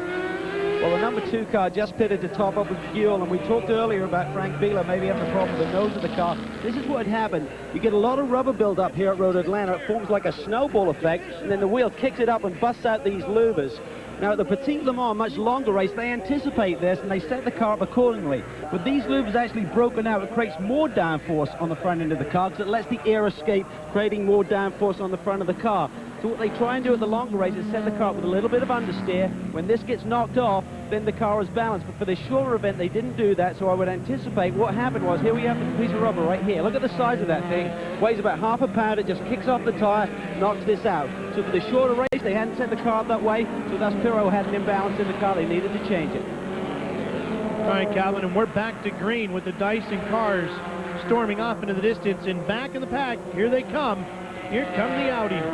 Well, the #2 car just pitted to top up with fuel, and we talked earlier about Frank Bieler maybe having a problem with the nose of the car. This is what had happened. You get a lot of rubber build-up here at Road Atlanta. It forms like a snowball effect, and then the wheel kicks it up and busts out these louvers. Now, at the Petit Le Mans, much longer race, they anticipate this, and they set the car up accordingly. With these louvers actually broken out, it creates more downforce on the front end of the car, because it lets the air escape, creating more downforce on the front of the car. So what they try and do at the longer race is set the car up with a little bit of understeer. When this gets knocked off, then the car is balanced. But for this shorter event, they didn't do that, so I would anticipate what happened was, here we have the piece of rubber right here. Look at the size of that thing. Weighs about half a pound. It just kicks off the tire, knocks this out. So for the shorter race, they hadn't set the car up that way, so thus Pirro had an imbalance in the car. They needed to change it. All right, Calvin, and we're back to green with the Dyson cars storming off into the distance, and back in the pack, here they come. Here come the Audis.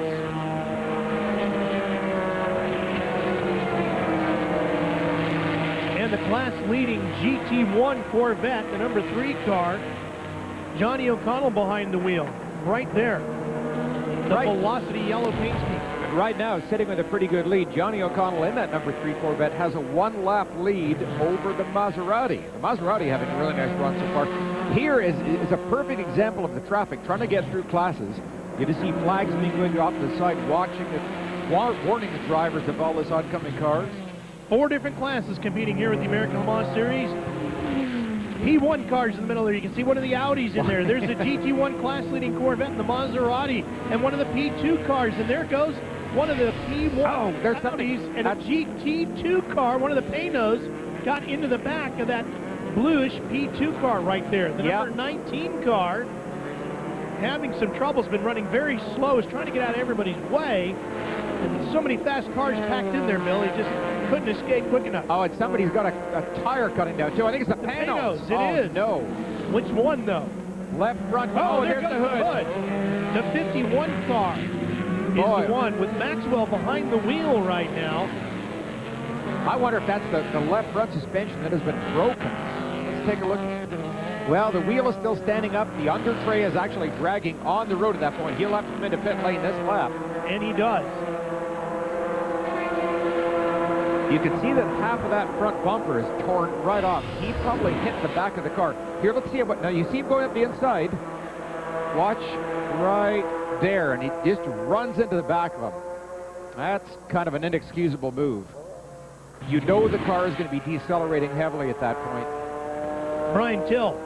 And the class-leading GT1 Corvette, the #3 car, Johnny O'Connell behind the wheel, right there. The Velocity yellow paint scheme. Right now, sitting with a pretty good lead. Johnny O'Connell in that #3 Corvette has a 1-lap lead over the Maserati. The Maserati having a really nice run so far. Here is a perfect example of the traffic, trying to get through classes. You just see flags being waved off to the side, watching it, warning the drivers of all this oncoming cars. 4 different classes competing here with the American Le Mans Series. P1 cars in the middle there. You can see one of the Audis in there. There's the GT1 class leading Corvette and the Maserati, and one of the P2 cars. And there goes one of the P1 there's Audis and a GT2 car. One of the Panos got into the back of that bluish P2 car right there. The number 19 car, having some trouble, has been running very slow, is trying to get out of everybody's way. And so many fast cars packed in there, Bill, he just couldn't escape quick enough. Oh, and somebody's got a tire cutting down, too. I think it's the Panos. It is. No. Which one, though? Left front. Oh, there's there the goes hood. The 51 car is the one with Maxwell behind the wheel right now. I wonder if that's the left front suspension that has been broken. Let's take a look. Well, the wheel is still standing up. The under tray is actually dragging on the road at that point. He'll have to come into pit lane this lap. And he does. You can see that half of that front bumper is torn right off. He probably hit the back of the car. Here, let's see what. Now, you see him going up the inside. Watch right there, and he just runs into the back of him. That's kind of an inexcusable move. You know the car is going to be decelerating heavily at that point. Brian Till.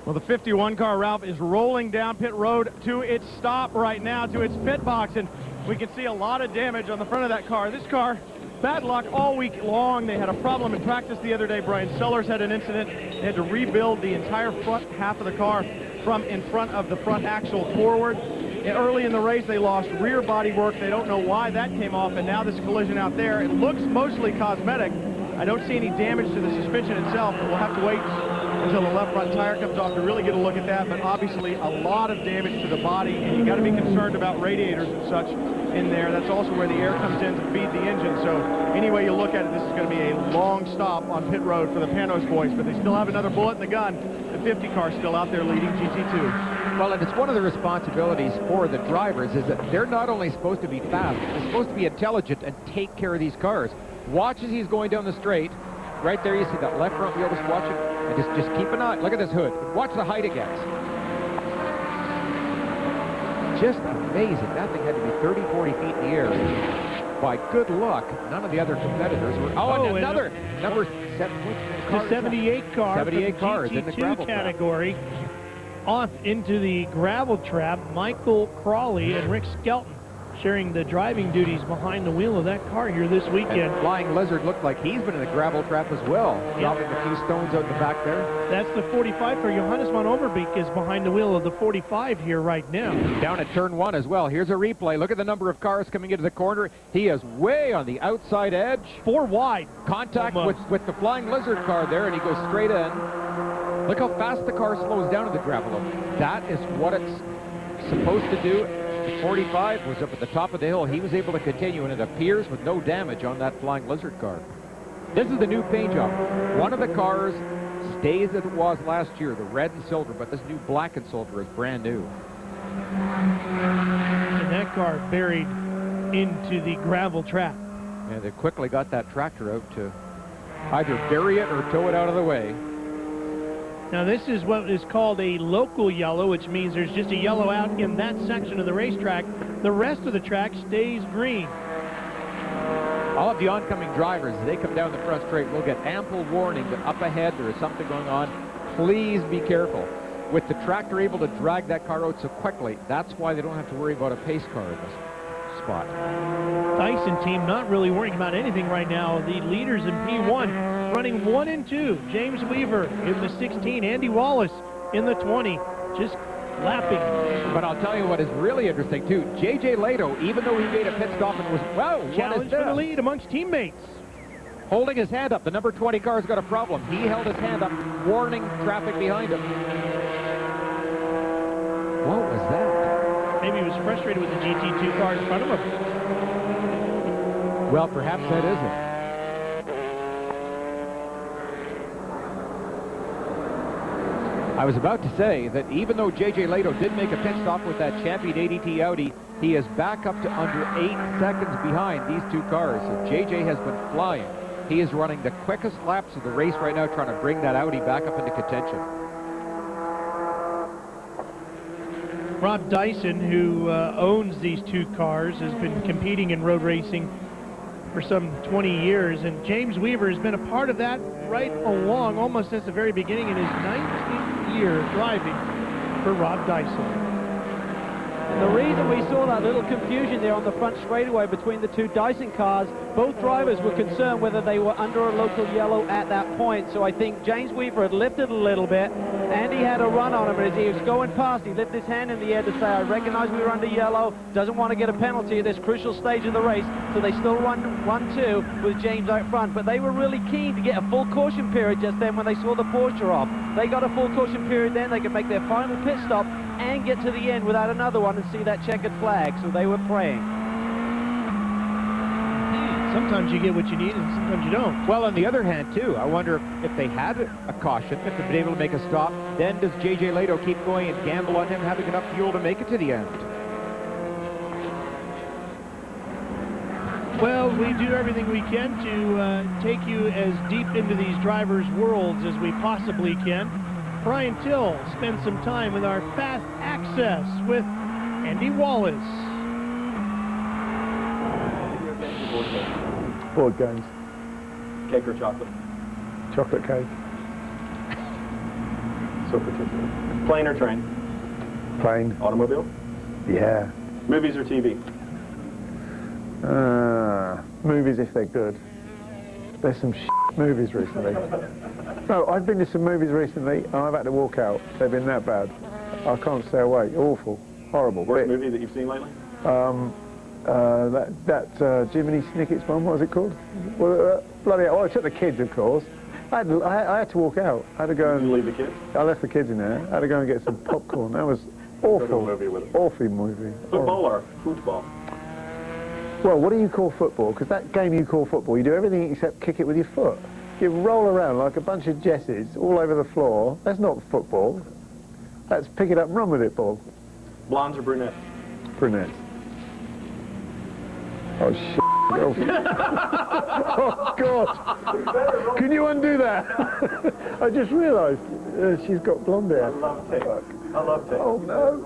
Well, the 51 car, Ralph, is rolling down pit road to its stop right now, to its pit box, and we can see a lot of damage on the front of that car. This car, bad luck all week long. They had a problem in practice the other day. Brian Sellers had an incident. They had to rebuild the entire front half of the car from in front of the front axle forward. Early in the race, they lost rear body work. They don't know why that came off, and now this collision out there, it looks mostly cosmetic. I don't see any damage to the suspension itself, but we'll have to wait until the left front tire comes off to really get a look at that. But obviously a lot of damage to the body, and you got to be concerned about radiators and such in there. That's also where the air comes in to feed the engine. So any way you look at it, this is going to be a long stop on pit road for the Panos boys, but they still have another bullet in the gun. The 50 car still out there leading GT2. Well, and it's one of the responsibilities for the drivers is that they're not only supposed to be fast, they're supposed to be intelligent and take care of these cars. Watch as he's going down the straight. Right there, you see that left front wheel. Just watch it, and just keep an eye. Look at this hood. Watch the height it gets. Just amazing. That thing had to be 30, 40 feet in the air. By good luck, none of the other competitors were. Oh, and another number 7. The 78 car. 78 cars in the gravel category. Off into the gravel trap. Michael Crawley and Rick Skelton sharing the driving duties behind the wheel of that car here this weekend. And Flying Lizard looked like he's been in the gravel trap as well, dropping a few stones out the back there. That's the 45 for Johannes von Overbeek is behind the wheel of the 45 here right now. Down at turn 1 as well. Here's a replay. Look at the number of cars coming into the corner. He is way on the outside edge. 4 wide. Contact with the Flying Lizard car there, and he goes straight in. Look how fast the car slows down in the gravel. That is what it's supposed to do. The 45 was up at the top of the hill. He was able to continue, and it appears with no damage on that Flying Lizard car. This is the new paint job. One of the cars stays as it was last year, the red and silver, but this new black and silver is brand new. And that car buried into the gravel trap. And they quickly got that tractor out to either bury it or tow it out of the way. Now this is what is called a local yellow, which means there's just a yellow out in that section of the racetrack. The rest of the track stays green. All of the oncoming drivers, as they come down the front straight, will get ample warning that up ahead there is something going on. Please be careful. With the tractor able to drag that car out so quickly, that's why they don't have to worry about a pace car in this spot. Dyson team not really worrying about anything right now. The leaders in P1 running 1 and 2. James Weaver in the 16, Andy Wallace in the 20, just lapping. But I'll tell you what is really interesting too. J.J. Lato, even though he made a pit stop and was, challenged for the lead amongst teammates. Holding his hand up. The number 20 car's got a problem. He held his hand up, warning traffic behind him. What was that? Maybe he was frustrated with the GT2 car in front of him. Well, perhaps that is it. I was about to say that even though J.J. Lato did make a pit stop with that champion ADT Audi, he is back up to under 8 seconds behind these two cars. So J.J. has been flying. He is running the quickest laps of the race right now, trying to bring that Audi back up into contention. Rob Dyson, who owns these two cars, has been competing in road racing for some 20 years, and James Weaver has been a part of that right along, almost since the very beginning in his 19th year driving for Rob Dyson. And the reason we saw that little confusion there on the front straightaway between the two Dyson cars, both drivers were concerned whether they were under a local yellow at that point. So I think James Weaver had lifted a little bit, and he had a run on him. And as he was going past, he lifted his hand in the air to say, I recognize we were under yellow, doesn't want to get a penalty at this crucial stage of the race. So they still run two with James out front. But they were really keen to get a full caution period just then when they saw the Porsche off. They got a full caution period then, they could make their final pit stop and get to the end without another one and see that checkered flag. So they were praying. Sometimes you get what you need and sometimes you don't. Well, on the other hand, too, I wonder if they had a caution, if they'd been able to make a stop, then does J.J. Lato keep going and gamble on him having enough fuel to make it to the end? Well, we do everything we can to take you as deep into these drivers' worlds as we possibly can. Brian Till spends some time with our Fast Access with Andy Wallace. Board games. Cake or chocolate? Chocolate cake. So particular. Plane or train? Plane. Automobile? Yeah. Movies or TV? Movies if they're good. There's some movies recently. No, I've been to some movies recently and I've had to walk out. They've been that bad. I can't stay away. Awful. Horrible. Worst movie that you've seen lately? That Jiminy Snicket's one, what was it called? Well, bloody hell. Well, I took the kids, of course. I had to walk out. I had to go and... Did you leave the kids? I left the kids in there. I had to go and get some popcorn. That was awful. Go to a movie with them. Awful movie. Football or football? Well, what do you call football? Because that game you call football, you do everything except kick it with your foot. You roll around like a bunch of jesses all over the floor. That's not football. That's pick it up and run with it, ball. Blondes or brunettes? Brunettes. Oh, shit. Oh, oh, God. Can you undo that? I just realised she's got blonde hair. I love tape. I love tape. Oh, no.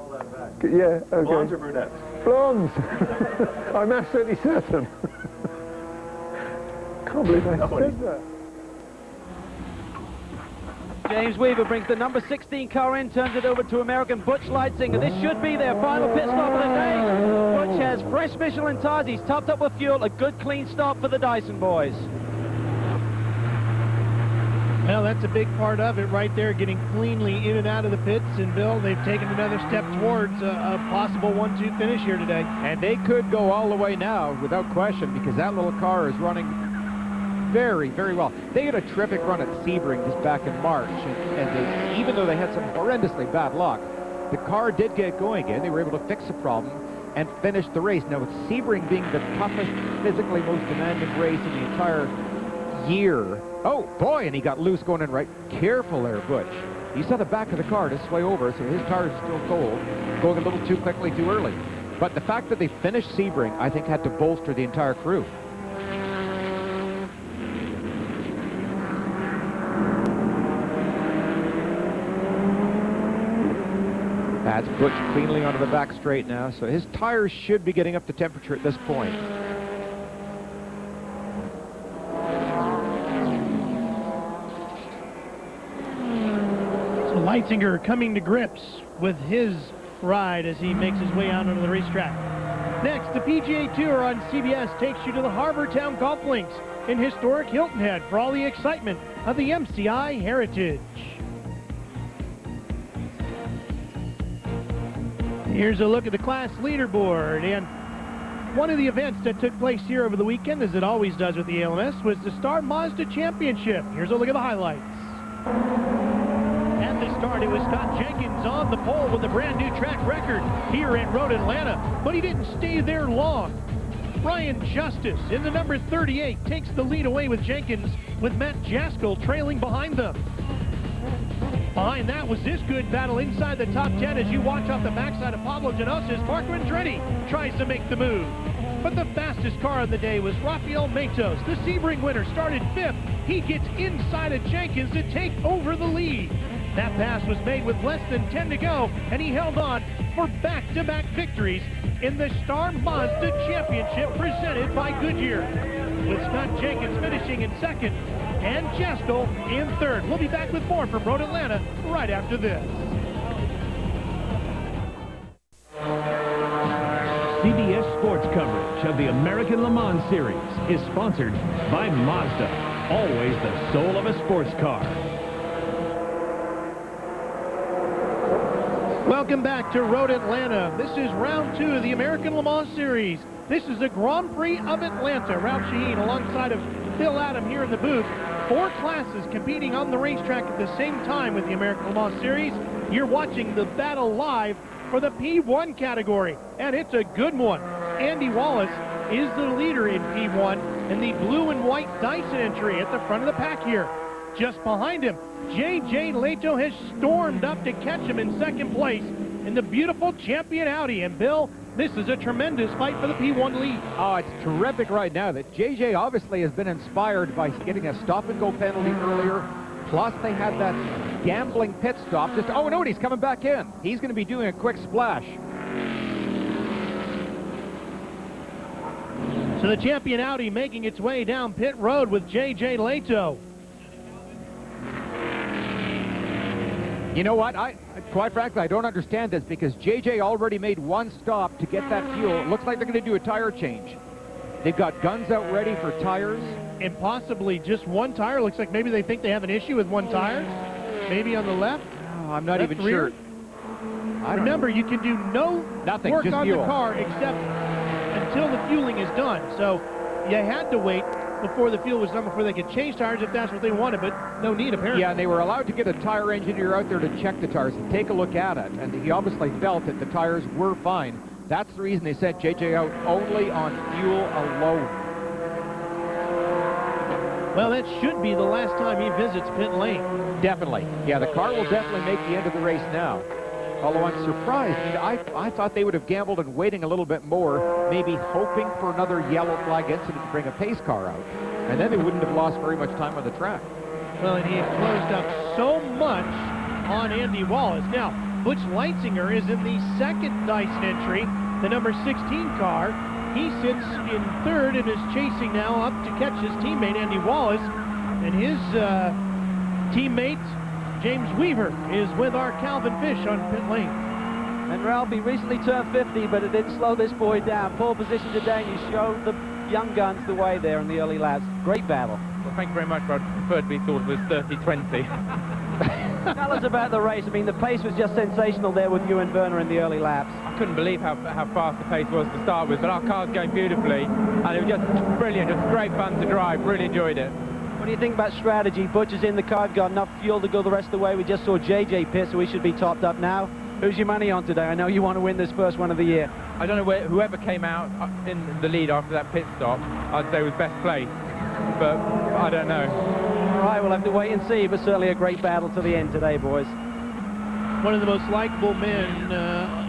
Yeah, okay. Blondes or brunettes? Blondes. I'm absolutely certain. Can't believe I said that. James Weaver brings the number 16 car in, turns it over to American Butch Leitzinger. This should be their final pit stop of the day. Butch has fresh Michelin tires. He's topped up with fuel. A good, clean stop for the Dyson boys. Well, that's a big part of it right there, getting cleanly in and out of the pits. And, Bill, they've taken another step towards a possible 1-2 finish here today. And they could go all the way now, without question, because that little car is running very, very well. They had a terrific run at Sebring just back in March, and they, even though they had some horrendously bad luck, the car did get going again. They were able to fix the problem and finish the race. Now, with Sebring being the toughest, physically most demanding race in the entire year. Oh, boy, and he got loose going in right. Careful there, Butch. You saw the back of the car just sway over, so his tires are still cold, going a little too quickly, too early. But the fact that they finished Sebring, I think, had to bolster the entire crew. That's Butch cleanly onto the back straight now, so his tires should be getting up to temperature at this point. So Leitzinger coming to grips with his ride as he makes his way out onto the racetrack. Next, the PGA Tour on CBS takes you to the Harbortown Golf Links in historic Hilton Head for all the excitement of the MCI Heritage. Here's a look at the class leaderboard, and one of the events that took place here over the weekend, as it always does with the ALMS, was the Star Mazda Championship. Here's a look at the highlights. At the start, it was Scott Jenkins on the pole with a brand new track record here at Road Atlanta, but he didn't stay there long. Brian Justice in the number 38 takes the lead away with Jenkins, with Matt Jaskell trailing behind them. Behind that was this good battle inside the top 10 as you watch off the backside of Pablo Genos's. Marco Andretti tries to make the move. But the fastest car of the day was Rafael Matos. The Sebring winner started 5th. He gets inside of Jenkins to take over the lead. That pass was made with less than 10 to go, and he held on for back-to-back victories in the Star Mazda Championship presented by Goodyear, with Scott Jenkins finishing in second and Jestel in third. We'll be back with more from Road Atlanta right after this. CBS Sports coverage of the American Le Mans Series is sponsored by Mazda, always the soul of a sports car. Welcome back to Road Atlanta. This is round 2 of the American Le Mans Series. This is the Grand Prix of Atlanta. Ralph Shaheen alongside of Bill Adam here in the booth. 4 classes competing on the racetrack at the same time with the American Le Mans Series. You're watching the battle live for the P1 category, and it's a good one. Andy Wallace is the leader in P1 in the blue and white Dyson entry at the front of the pack here. Just behind him, J.J. Leto has stormed up to catch him in second place in the beautiful champion Audi. And Bill, this is a tremendous fight for the P1 lead. Oh, it's terrific right now that J.J. obviously has been inspired by getting a stop-and-go penalty earlier. Plus, they had that gambling pit stop. Oh, no, and he's coming back in. He's going to be doing a quick splash. So the champion Audi making its way down pit road with J.J. Leto. You know what? Quite frankly, I don't understand this because J.J. already made one stop to get that fuel. It looks like they're going to do a tire change. They've got guns out ready for tires. And possibly just one tire. Looks like maybe they think they have an issue with one tire. Maybe on the left. Oh, I'm not even sure. Remember, you can do nothing, work just on fuel. the car except until the fueling is done. So you had to wait before the fuel was done before they could change tires if that's what they wanted, but no need apparently. Yeah, and they were allowed to get a tire engineer out there to check the tires and take a look at it, and he obviously felt that the tires were fine. That's the reason they sent JJ out only on fuel alone. Well, that should be the last time he visits pit lane. Definitely. Yeah, the car will definitely make the end of the race now. Although I'm surprised. I thought they would have gambled and waiting a little bit more, maybe hoping for another yellow flag incident to bring a pace car out. And then they wouldn't have lost very much time on the track. Well, and he had closed up so much on Andy Wallace. Now, Butch Leitzinger is in the second Dyson entry, the number 16 car. He sits in third and is chasing now up to catch his teammate, Andy Wallace. And his teammate, James Weaver, is with our Calvin Fish on pit lane. And Ralph, he recently turned 50, but it didn't slow this boy down. Pole position today, and he showed the young guns the way there in the early laps. Great battle. Well, thank you very much, but I preferred to be thought it was 30-20. Tell us about the race. I mean, the pace was just sensational there with you and Werner in the early laps. I couldn't believe how fast the pace was to start with, but our car's going beautifully, and it was just brilliant. It was great fun to drive. Really enjoyed it. What do you think about strategy? Butch is in the car, got enough fuel to go the rest of the way. We just saw JJ pit, so he should be topped up now. Who's your money on today? I know you want to win this first one of the year. I don't know whoever came out in the lead after that pit stop, I'd say was best placed, but I don't know. All right, we'll have to wait and see, but certainly a great battle to the end today, boys. One of the most likable men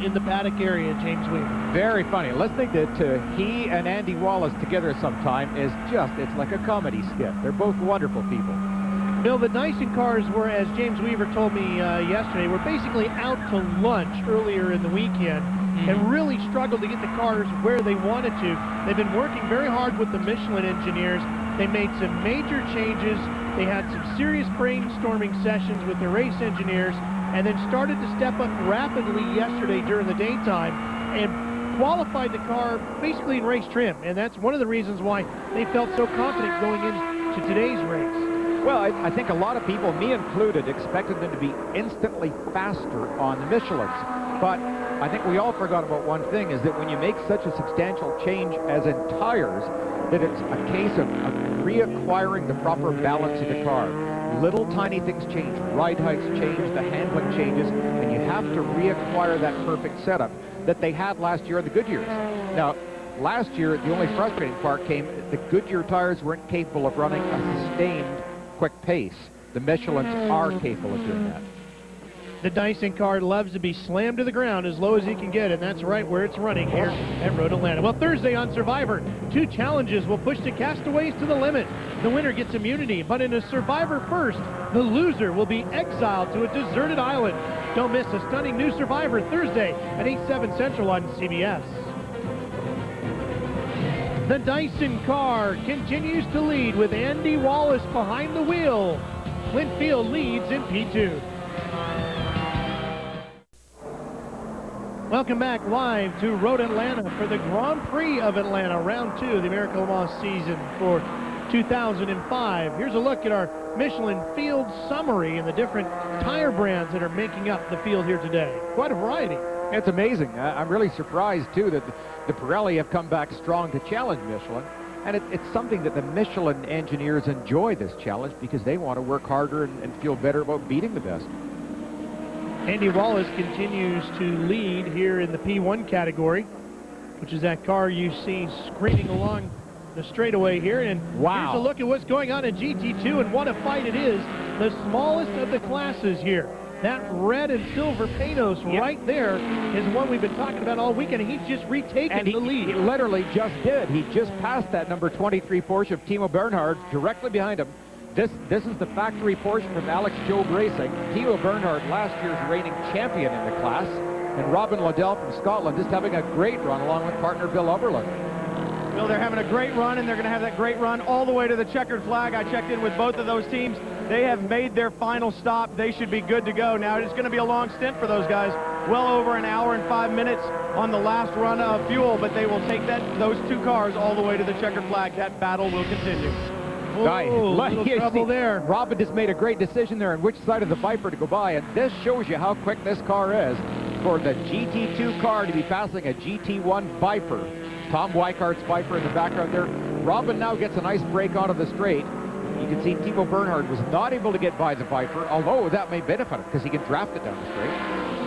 in the paddock area, James Weaver. Very funny. Listening to he and Andy Wallace together sometime is just, it's like a comedy skit. They're both wonderful people. Bill, the Dyson cars were, as James Weaver told me yesterday, were basically out to lunch earlier in the weekend and really struggled to get the cars where they wanted to. They've been working very hard with the Michelin engineers. They made some major changes. They had some serious brainstorming sessions with the race engineers and then started to step up rapidly yesterday during the daytime and qualified the car basically in race trim. And that's one of the reasons why they felt so confident going into today's race. Well, I think a lot of people, me included, expected them to be instantly faster on the Michelins. But I think we all forgot about one thing, is that when you make such a substantial change as in tires, that it's a case of reacquiring the proper balance of the car. Little tiny things change. Ride heights change, the handling changes, and you have to reacquire that perfect setup that they had last year at the Goodyears. Now, last year, the only frustrating part came, the Goodyear tires weren't capable of running a sustained quick pace. The Michelins are capable of doing that. The Dyson car loves to be slammed to the ground as low as he can get, and that's right where it's running here at Road Atlanta. Well, Thursday on Survivor, 2 challenges will push the castaways to the limit. The winner gets immunity, but in a Survivor first, the loser will be exiled to a deserted island. Don't miss a stunning new Survivor Thursday at 8/7 Central on CBS. The Dyson car continues to lead with Andy Wallace behind the wheel. Clint Field leads in P2. Welcome back live to Road Atlanta for the Grand Prix of Atlanta, round 2 of the American Le Mans season for 2005. Here's a look at our Michelin field summary and the different tire brands that are making up the field here today. Quite a variety. It's amazing. I'm really surprised, too, that the Pirelli have come back strong to challenge Michelin. And it's something that the Michelin engineers enjoy, this challenge, because they want to work harder and feel better about beating the best. Andy Wallace continues to lead here in the P1 category, which is that car you see screaming along the straightaway here. And here's a look at what's going on in GT2, and what a fight it is. The smallest of the classes here. That red and silver Panos right there is one we've been talking about all weekend, and he's just retaken the lead. He literally just did. He just passed that number 23 Porsche of Timo Bernhard directly behind him. This is the factory Porsche from Alex Job Racing. Timo Bernhard, last year's reigning champion in the class, and Robin Liddell from Scotland just having a great run along with partner Bill Oberlin. Well, they're having a great run, and they're going to have that great run all the way to the checkered flag. I checked in with both of those teams. They have made their final stop. They should be good to go. Now, it's going to be a long stint for those guys. Well over an hour and 5 minutes on the last run of fuel, but they will take those 2 cars all the way to the checkered flag. That battle will continue. Little trouble there. Robin just made a great decision there on which side of the Viper to go by, and this shows you how quick this car is for the GT2 car to be passing a GT1 Viper. Tom Weikart's Viper in the background there. Robin now gets a nice break onto the straight. You can see Timo Bernhard was not able to get by the Viper, although that may benefit him because he can draft it down the straight.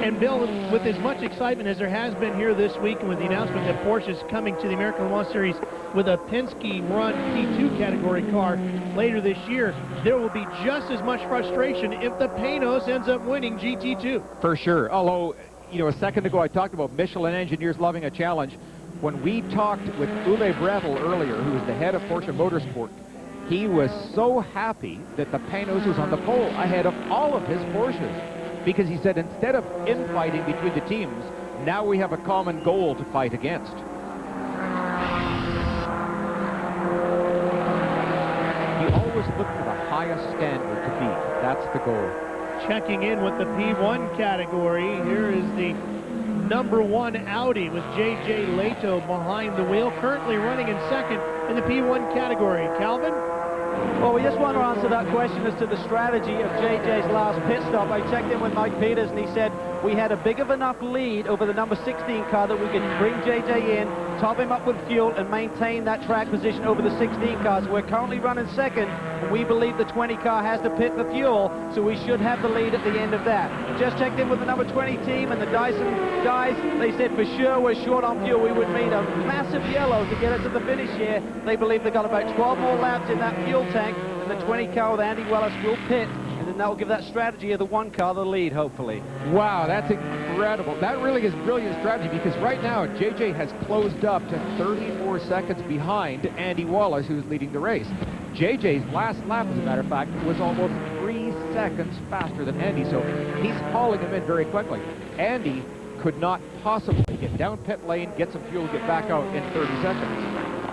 And Bill, with as much excitement as there has been here this week, and with the announcement that Porsche is coming to the American Le Mans Series with a Penske-run P2 category car later this year, there will be just as much frustration if the Panos ends up winning GT2. For sure. Although, you know, a second ago I talked about Michelin engineers loving a challenge. When we talked with Uwe Brettel earlier, who is the head of Porsche Motorsport, he was so happy that the Panos was on the pole ahead of all of his Porsches. Because he said, instead of infighting between the teams, now we have a common goal to fight against. He always looked for the highest standard to beat. That's the goal. Checking in with the P1 category, here is the number 1 Audi with J.J. Leto behind the wheel, currently running in second in the P1 category. Calvin? Well, we just want to answer that question as to the strategy of JJ's last pit stop. I checked in with Mike Peters, and he said we had a big enough lead over the number 16 car that we could bring JJ in, top him up with fuel, and maintain that track position over the 16 cars. We're currently running second, and we believe the 20 car has to pit for fuel, so we should have the lead at the end of that. Just checked in with the number 20 team and the Dyson guys. They said for sure we're short on fuel. We would need a massive yellow to get us to the finish here. They believe they've got about 12 more laps in that fuel tank, and the 20 car with Andy Wallace will pit, and then that will give that strategy of the 1 car the lead, hopefully. Wow, that's incredible. That really is brilliant strategy, because right now JJ has closed up to 34 seconds behind Andy Wallace, who's leading the race. JJ's last lap, as a matter of fact, was almost 3 seconds faster than Andy, so he's hauling him in very quickly. Andy could not possibly get down pit lane, get some fuel, get back out in 30 seconds.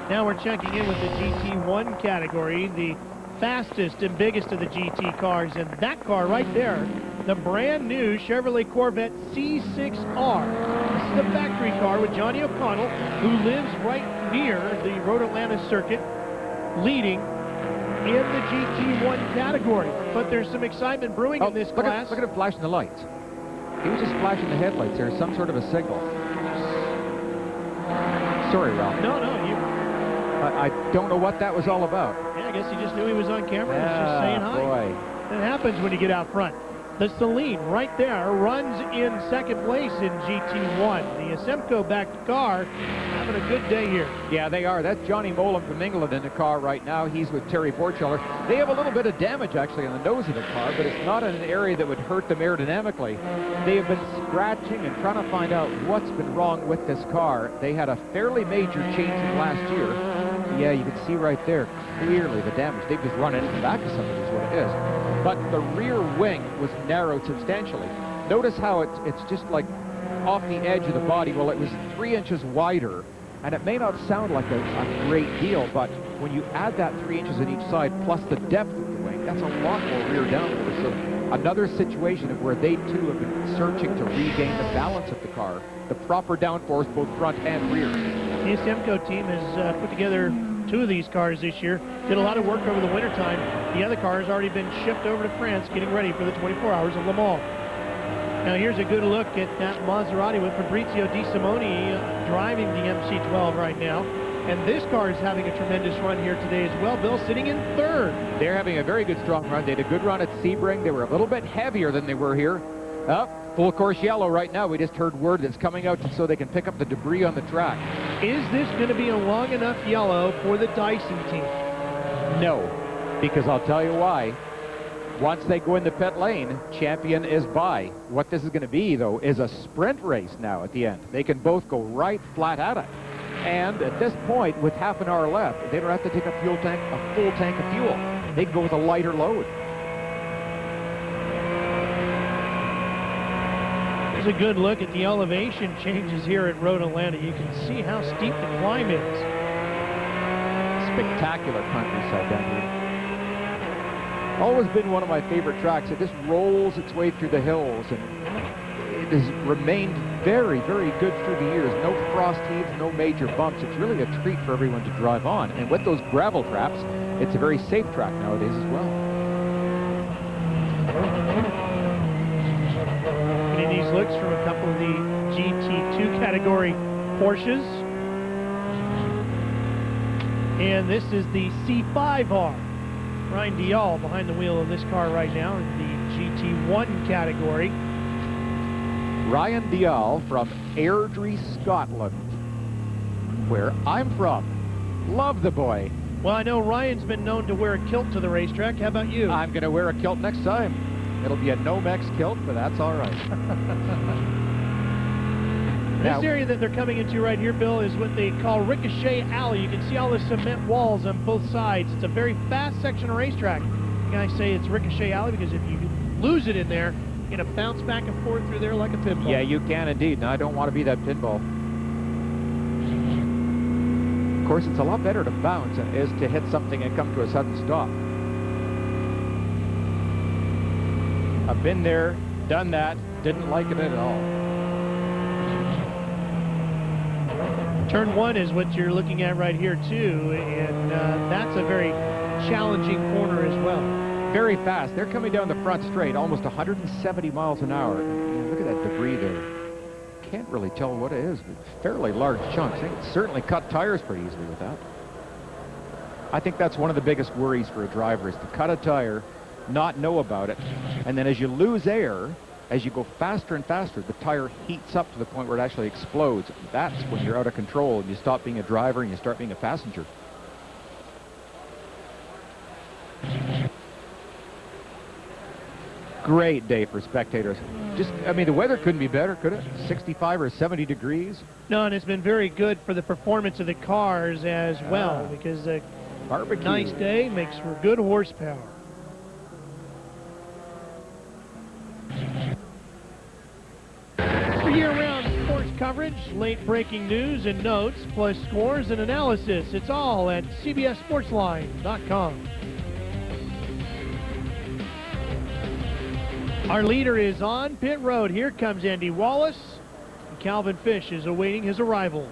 Now we're checking in with the GT1 category, the fastest and biggest of the GT cars, and that car right there, the brand new Chevrolet Corvette C6R. This is the factory car with Johnny O'Connell, who lives right near the Road Atlanta circuit, leading in the GT1 category. But there's some excitement brewing in this class. Look at him flashing the lights. He was just flashing the headlights there, some sort of a signal. Sorry, Ralph. No, I don't know what that was all about. Yeah, I guess he just knew he was on camera. He was just saying hi. Boy. That happens when you get out front. The Celine right there runs in second place in GT1. The Asemco-backed car having a good day here. Yeah, they are. That's Johnny Molan from England in the car right now. He's with Terry Borcheller. They have a little bit of damage, actually, on the nose of the car, but it's not in an area that would hurt them aerodynamically. They have been scratching and trying to find out what's been wrong with this car. They had a fairly major change from last year. Yeah, you can see right there clearly the damage. They've just run into the back of somebody is what it is. But the rear wing was narrowed substantially. Notice how it's just like off the edge of the body. Well, it was 3 inches wider, and it may not sound like a great deal, but when you add that 3 inches on each side plus the depth of the wing, that's a lot more rear downforce. So another situation of where they too have been searching to regain the balance of the car, the proper downforce both front and rear. The Asemco team has put together 2 of these cars this year. Did a lot of work over the wintertime. The other car has already been shipped over to France, getting ready for the 24 Hours of Le Mans. Now here's a good look at that Maserati with Fabrizio Di Simone driving the MC12 right now. And this car is having a tremendous run here today as well. Bill sitting in 3rd. They're having a very good strong run. They had a good run at Sebring. They were a little bit heavier than they were here. Full course yellow right now. We just heard word that's coming out so they can pick up the debris on the track. Is this going to be a long enough yellow for the Dyson team? No, because I'll tell you why. Once they go in the pit lane, champion is by. What this is going to be, though, is a sprint race now at the end. They can both go right flat at it. And at this point, with half an hour left, they don't have to take a full tank of fuel. They can go with a lighter load. Here's a good look at the elevation changes here at Road Atlanta. You can see how steep the climb is. Spectacular countryside down here. Always been one of my favorite tracks. It just rolls its way through the hills, and it has remained very, very good through the years. No frost heaves, no major bumps. It's really a treat for everyone to drive on. And with those gravel traps, it's a very safe track nowadays as well. Getting these looks from a couple of the GT2 category Porsches. And this is the C5R. Ryan Dial behind the wheel of this car right now in the GT1 category. Ryan Dial from Airdrie, Scotland, where I'm from. Love the boy. Well, I know Ryan's been known to wear a kilt to the racetrack. How about you? I'm going to wear a kilt next time. It'll be a Nomex kilt, but that's all right. This area that they're coming into right here, Bill, is what they call Ricochet Alley. You can see all the cement walls on both sides. It's a very fast section of racetrack. You guys say it's Ricochet Alley because if you lose it in there, you're going to bounce back and forth through there like a pinball. Yeah, you can indeed. Now, I don't want to be that pinball. Of course, it's a lot better to bounce than it is to hit something and come to a sudden stop. I've been there, done that, didn't like it at all. Turn 1 is what you're looking at right here, too, and that's a very challenging corner as well. Very fast. They're coming down the front straight, almost 170 miles an hour. Look at that debris there. Can't really tell what it is, but fairly large chunks. They can certainly cut tires pretty easily with that. I think that's one of the biggest worries for a driver is to cut a tire, not know about it, and then as you lose air, as you go faster and faster, the tire heats up to the point where it actually explodes. That's when you're out of control and you stop being a driver and you start being a passenger. Great day for spectators. I mean, the weather couldn't be better, could it? 65 or 70 degrees. No, and it's been very good for the performance of the cars as well, because a nice day makes for good horsepower. For year-round sports coverage, late-breaking news and notes, plus scores and analysis. It's all at CBSSportsline.com. Our leader is on pit road. Here comes Andy Wallace. And Calvin Fish is awaiting his arrival.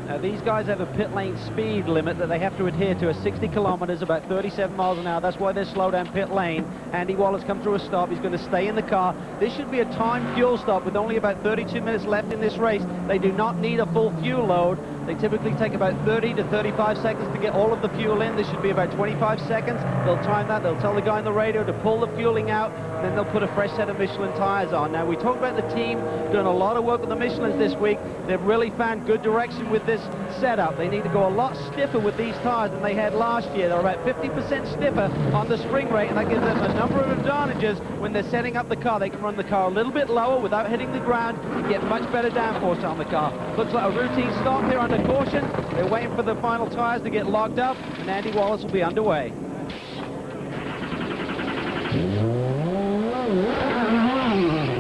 Now, these guys have a pit lane speed limit that they have to adhere to, 60 kilometers, about 37 miles an hour. That's why they're slow down pit lane. Andy Wallace come through a stop. He's going to stay in the car. This should be a timed fuel stop with only about 32 minutes left in this race. They do not need a full fuel load. They typically take about 30 to 35 seconds to get all of the fuel in. This should be about 25 seconds. They'll time that. They'll tell the guy on the radio to pull the fueling out, and then they'll put a fresh set of Michelin tires on. Now, we talked about the team doing a lot of work with the Michelins this week. They've really found good direction with this setup. They need to go a lot stiffer with these tires than they had last year. They're about 50% stiffer on the spring rate, and that gives them a number of advantages when they're setting up the car. They can run the car a little bit lower without hitting the ground and get much better downforce on the car. Looks like a routine stop here under caution. They're waiting for the final tires to get locked up, and Andy Wallace will be underway.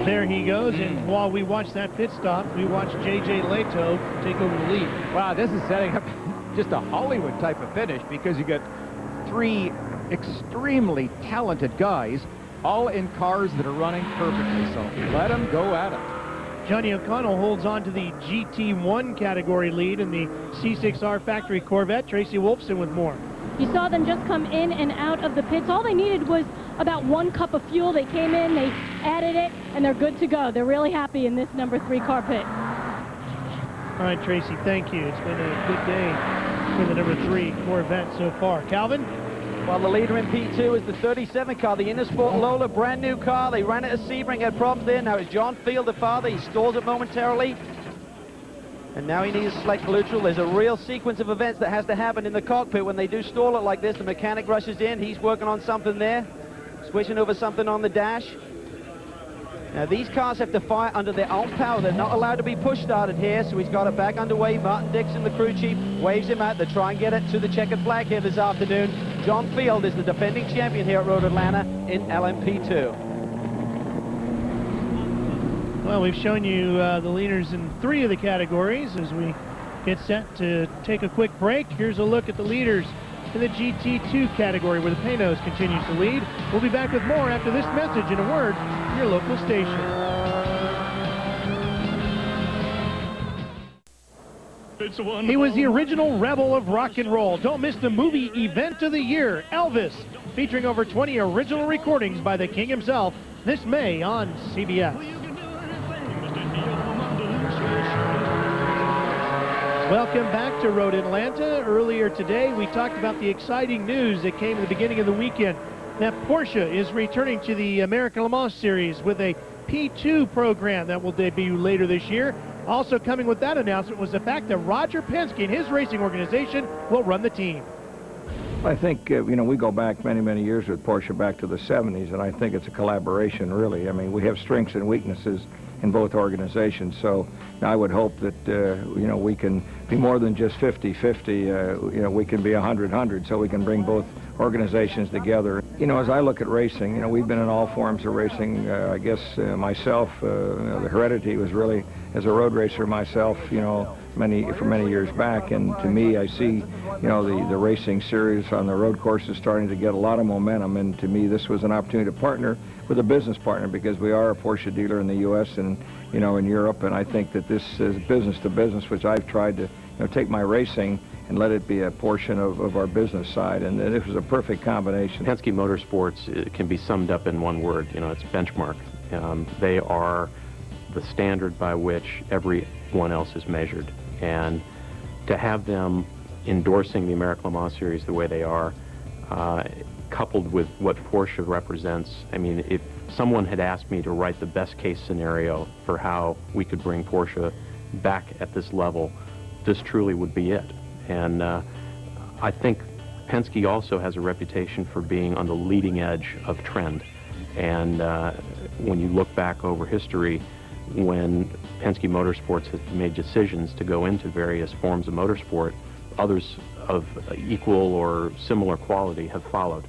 There he goes, and while we watch that pit stop, we watch J.J. Leto take over the lead. Wow, this is setting up just a Hollywood type of finish, because you got three extremely talented guys, all in cars that are running perfectly, so let them go at it. Johnny O'Connell holds on to the GT1 category lead in the C6R factory Corvette. Tracy Wolfson with more. You saw them just come in and out of the pits. All they needed was about 1 cup of fuel. They came in, they added it, and they're good to go. They're really happy in this number 3 car pit. All right, Tracy, thank you. It's been a good day for the number 3 Corvette so far. Calvin? Well, the leader in P2 is the 37 car, the Intersport Lola, brand new car. They ran it at Sebring, had problems there. Now it's John Field, the father. He stalls it momentarily. And now he needs a select neutral. There's a real sequence of events that has to happen in the cockpit. When they do stall it like this, the mechanic rushes in. He's working on something there, switching over something on the dash. Now, these cars have to fire under their own power. They're not allowed to be push-started here, so he's got it back underway. Martin Dixon, the crew chief, waves him out to try and get it to the checkered flag here this afternoon. John Field is the defending champion here at Road Atlanta in LMP2. Well, we've shown you the leaders in 3 of the categories as we get set to take a quick break. Here's a look at the leaders in the GT2 category, where the Panos continues to lead. We'll be back with more after this message in a word from your local station. He was the original rebel of rock and roll. Don't miss the movie event of the year, Elvis, featuring over 20 original recordings by the king himself, this May on CBS. Welcome back to Road Atlanta. Earlier today, we talked about the exciting news that came at the beginning of the weekend, that Porsche is returning to the American Le Mans Series with a P2 program that will debut later this year. Also coming with that announcement was the fact that Roger Penske and his racing organization will run the team. I think, you know, we go back many, many years with Porsche, back to the 70s, and I think it's a collaboration, really. I mean, we have strengths and weaknesses in both organizations, so I would hope that, you know, we can be more than just 50-50, you know, we can be 100-100, so we can bring both organizations together. You know, as I look at racing, you know, we've been in all forms of racing. I guess myself, you know, the heredity was really, as a road racer myself, you know, for many years back, and to me, I see, you know, the racing series on the road courses starting to get a lot of momentum, and to me, this was an opportunity to partner with a business partner, because we are a Porsche dealer in the U.S. and, you know, in Europe, and I think that this is business to business, which I've tried to, you know, take my racing and let it be a portion of our business side, and this was a perfect combination. Penske Motorsports can be summed up in one word, you know, it's benchmark. They are the standard by which everyone else is measured, and to have them endorsing the American Le Mans Series the way they are, coupled with what Porsche represents, I mean, if someone had asked me to write the best case scenario for how we could bring Porsche back at this level, this truly would be it. And I think Penske also has a reputation for being on the leading edge of trend. And when you look back over history, when Penske Motorsports has made decisions to go into various forms of motorsport, others of equal or similar quality have followed.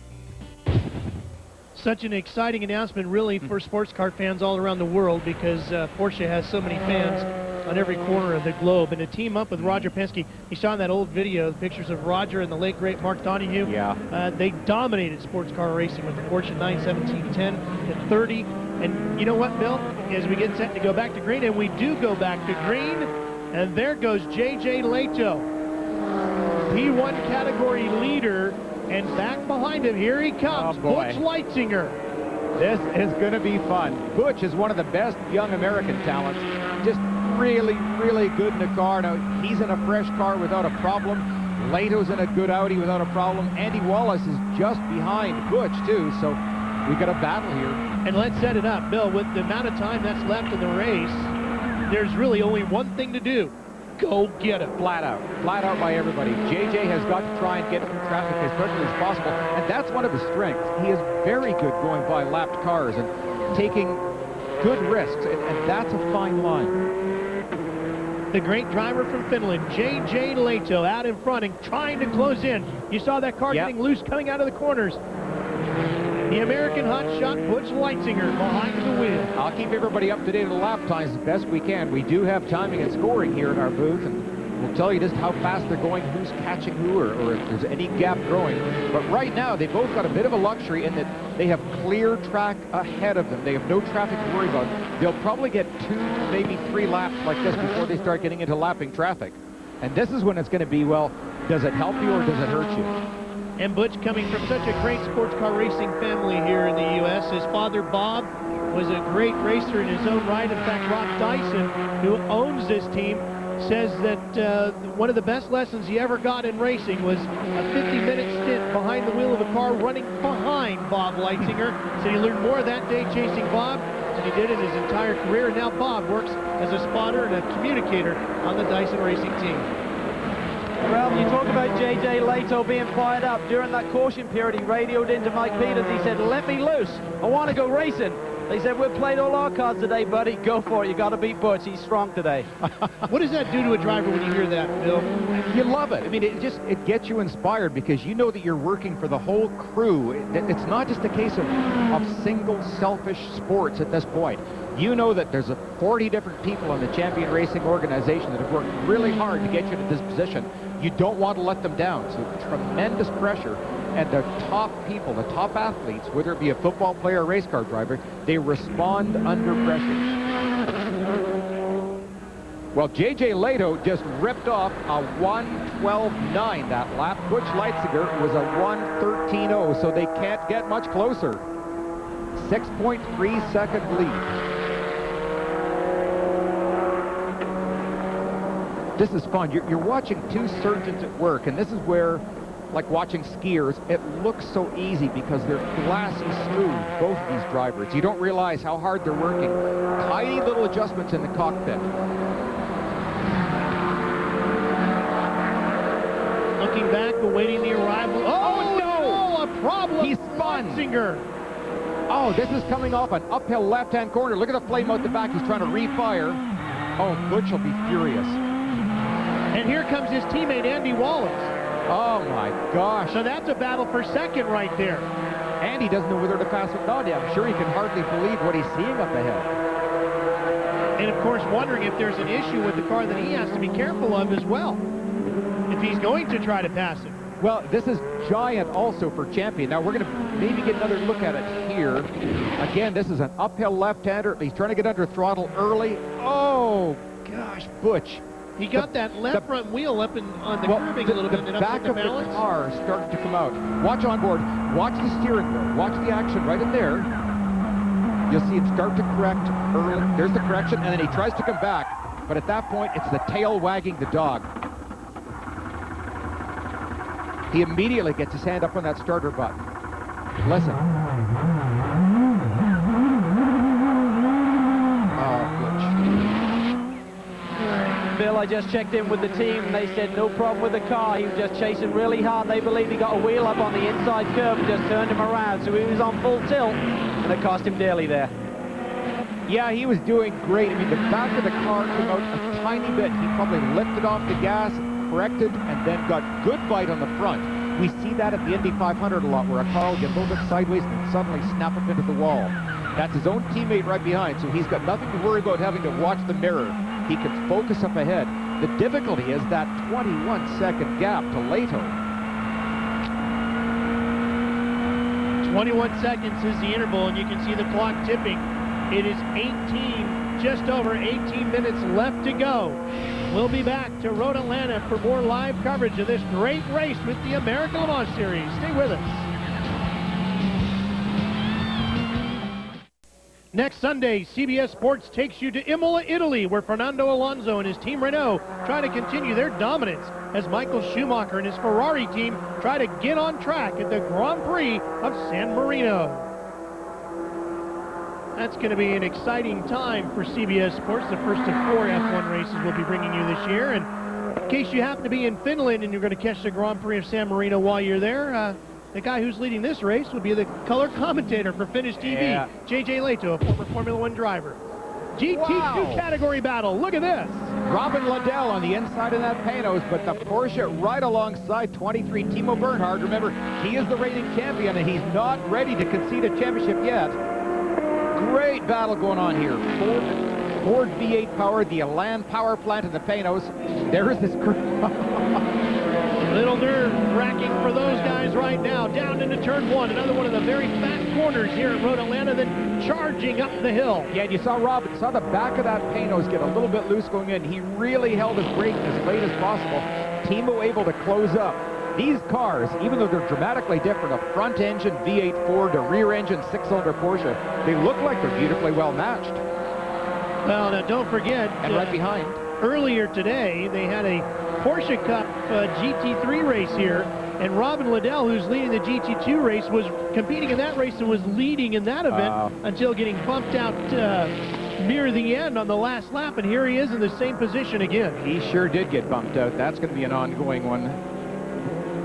Such an exciting announcement, really, for sports car fans all around the world, because Porsche has so many fans on every corner of the globe. And to team up with Roger Penske, you saw in that old video, pictures of Roger and the late, great Mark Donohue. Yeah. They dominated sports car racing with the Porsche 917-10 at 30. And you know what, Bill? As we get set to go back to green, and we do go back to green, and there goes J.J. Leto, P1 category leader, and back behind him, here he comes, Butch Leitzinger. This is going to be fun. Butch is one of the best young American talents. Just really, really good in the car. Now, he's in a fresh car without a problem. Leto's in a good Audi without a problem. Andy Wallace is just behind Butch, too, so we got a battle here. And let's set it up, Bill. With the amount of time that's left in the race, there's really only one thing to do. Go get it. Flat out by everybody. JJ has got to try and get through traffic as quickly as possible, and that's one of his strengths. He is very good going by lapped cars and taking good risks, and that's a fine line. The great driver from Finland, JJ Leto, out in front and trying to close in. You saw that car getting loose coming out of the corners. The American hotshot Butch Leitzinger behind the wheel. I'll keep everybody up to date on the lap times as best we can. We do have timing and scoring here in our booth, and we'll tell you just how fast they're going, who's catching who, or if there's any gap growing. But right now, they both got a bit of a luxury in that they have clear track ahead of them. They have no traffic to worry about. They'll probably get 2, maybe 3 laps like this before they start getting into lapping traffic. And this is when it's going to be, well, does it help you or does it hurt you? And Butch, coming from such a great sports car racing family here in the U.S. His father, Bob, was a great racer in his own right. In fact, Rob Dyson, who owns this team, says that one of the best lessons he ever got in racing was a 50-minute stint behind the wheel of a car running behind Bob Leitzinger. Said he learned more that day chasing Bob than he did in his entire career. And now Bob works as a spotter and a communicator on the Dyson racing team. Well, you talk about JJ Leto being fired up. During that caution period, he radioed into Mike Peters. He said, let me loose. I want to go racing. They said, we've played all our cards today, buddy. Go for it. You got to beat Butch. He's strong today. What does that do to a driver when you hear that, Bill? You love it. I mean, it gets you inspired because you know that you're working for the whole crew. It's not just a case of single selfish sports at this point. You know that there's 40 different people in the Champion Racing organization that have worked really hard to get you to this position. You don't want to let them down. So tremendous pressure. And the top people, the top athletes, whether it be a football player or race car driver, they respond under pressure. Well, JJ Leto just ripped off a 1:12.9 that lap. Butch Leitzinger was a 1:13.0, so they can't get much closer. 6.3 second lead. This is fun. You're watching two surgeons at work, and this is where, like watching skiers, it looks so easy because they're glassy smooth, both of these drivers. You don't realize how hard they're working. Tiny little adjustments in the cockpit. Looking back, awaiting the arrival. Oh no! A problem. He spun. Leitzinger. Oh, this is coming off an uphill left-hand corner. Look at the flame out the back. He's trying to refire. Oh, Butch will be furious. And here comes his teammate, Andy Wallace. Oh, my gosh. So that's a battle for second right there. Andy doesn't know whether to pass or not. I'm sure he can hardly believe what he's seeing up ahead. And, of course, wondering if there's an issue with the car that he has to be careful of as well, if he's going to try to pass it. Well, this is giant also for Champion. Now, we're going to maybe get another look at it here. Again, this is an uphill left-hander. He's trying to get under throttle early. Oh, gosh, Butch. He got that left front wheel up on the curbing a little bit. The back of the car started to come out. Watch on board. Watch the steering wheel. Watch the action right in there. You'll see him start to correct early. There's the correction, and then he tries to come back. But at that point, it's the tail wagging the dog. He immediately gets his hand up on that starter button. Listen. Bill, I just checked in with the team and they said no problem with the car. He was just chasing really hard. They believe he got a wheel up on the inside curve and just turned him around. So he was on full tilt and it cost him dearly there. Yeah, he was doing great. I mean, the back of the car came out a tiny bit. He probably lifted off the gas, corrected, and then got good bite on the front. We see that at the Indy 500 a lot, where a car will get a little bit sideways and then suddenly snap up into the wall. That's his own teammate right behind, so he's got nothing to worry about having to watch the mirror. He can focus up ahead. The difficulty is that 21-second gap to Leto. 21 seconds is the interval, and you can see the clock tipping. It is 18, just over 18 minutes left to go. We'll be back to Road Atlanta for more live coverage of this great race with the American Le Mans Series. Stay with us. Next Sunday, CBS Sports takes you to Imola, Italy, where Fernando Alonso and his team Renault try to continue their dominance as Michael Schumacher and his Ferrari team try to get on track at the Grand Prix of San Marino. That's going to be an exciting time for CBS Sports. The first of 4 F1 races we'll be bringing you this year. And in case you happen to be in Finland and you're going to catch the Grand Prix of San Marino while you're there, the guy who's leading this race will be the color commentator for Finnish TV, J.J. Leto, a former Formula One driver. GT2 category battle. Look at this. Robin Liddell on the inside of that Panos, but the Porsche right alongside 23 Timo Bernhard. Remember, he is the reigning champion, and he's not ready to concede a championship yet. Great battle going on here. Ford V8 power, the Elan power plant in the Panos. There is this... Little nerve-wracking for those guys right now. Down into turn 1, another one of the very fast corners here at Road Atlanta, then charging up the hill. Yeah, and you saw the back of that Panos get a little bit loose going in. He really held his brake as late as possible. Timo able to close up. These cars, even though they're dramatically different, a front-engine V8 Ford, a rear-engine 6-cylinder Porsche, they look like they're beautifully well matched. Well, now don't forget... And right behind. Earlier today, they had a Porsche Cup GT3 race here, and Robin Liddell, who's leading the GT2 race, was competing in that race and was leading in that event until getting bumped out near the end on the last lap, and here he is in the same position again. He sure did get bumped out. That's going to be an ongoing one.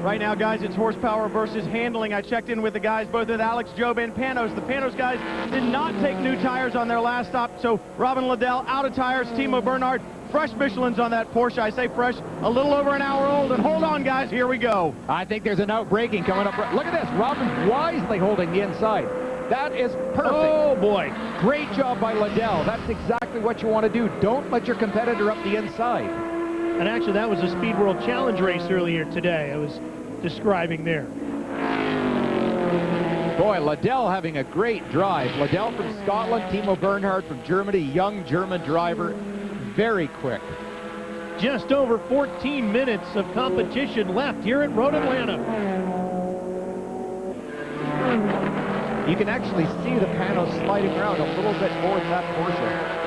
Right now, guys, it's horsepower versus handling. I checked in with the guys, both with Alex Job and Panos. The Panos guys did not take new tires on their last stop, so Robin Liddell out of tires, Timo Bernhard, fresh Michelins on that Porsche. I say fresh, a little over an hour old, and hold on, guys, here we go. I think there's an outbraking coming up. Look at this, Robin wisely holding the inside. That is perfect. Oh, boy. Great job by Liddell. That's exactly what you want to do. Don't let your competitor up the inside. And actually, that was a Speed World Challenge race earlier today. I was describing there. Boy, Liddell having a great drive. Liddell from Scotland, Timo Bernhard from Germany, young German driver, very quick. Just over 14 minutes of competition left here at Road Atlanta. You can actually see the Panos sliding around a little bit more than that Porsche.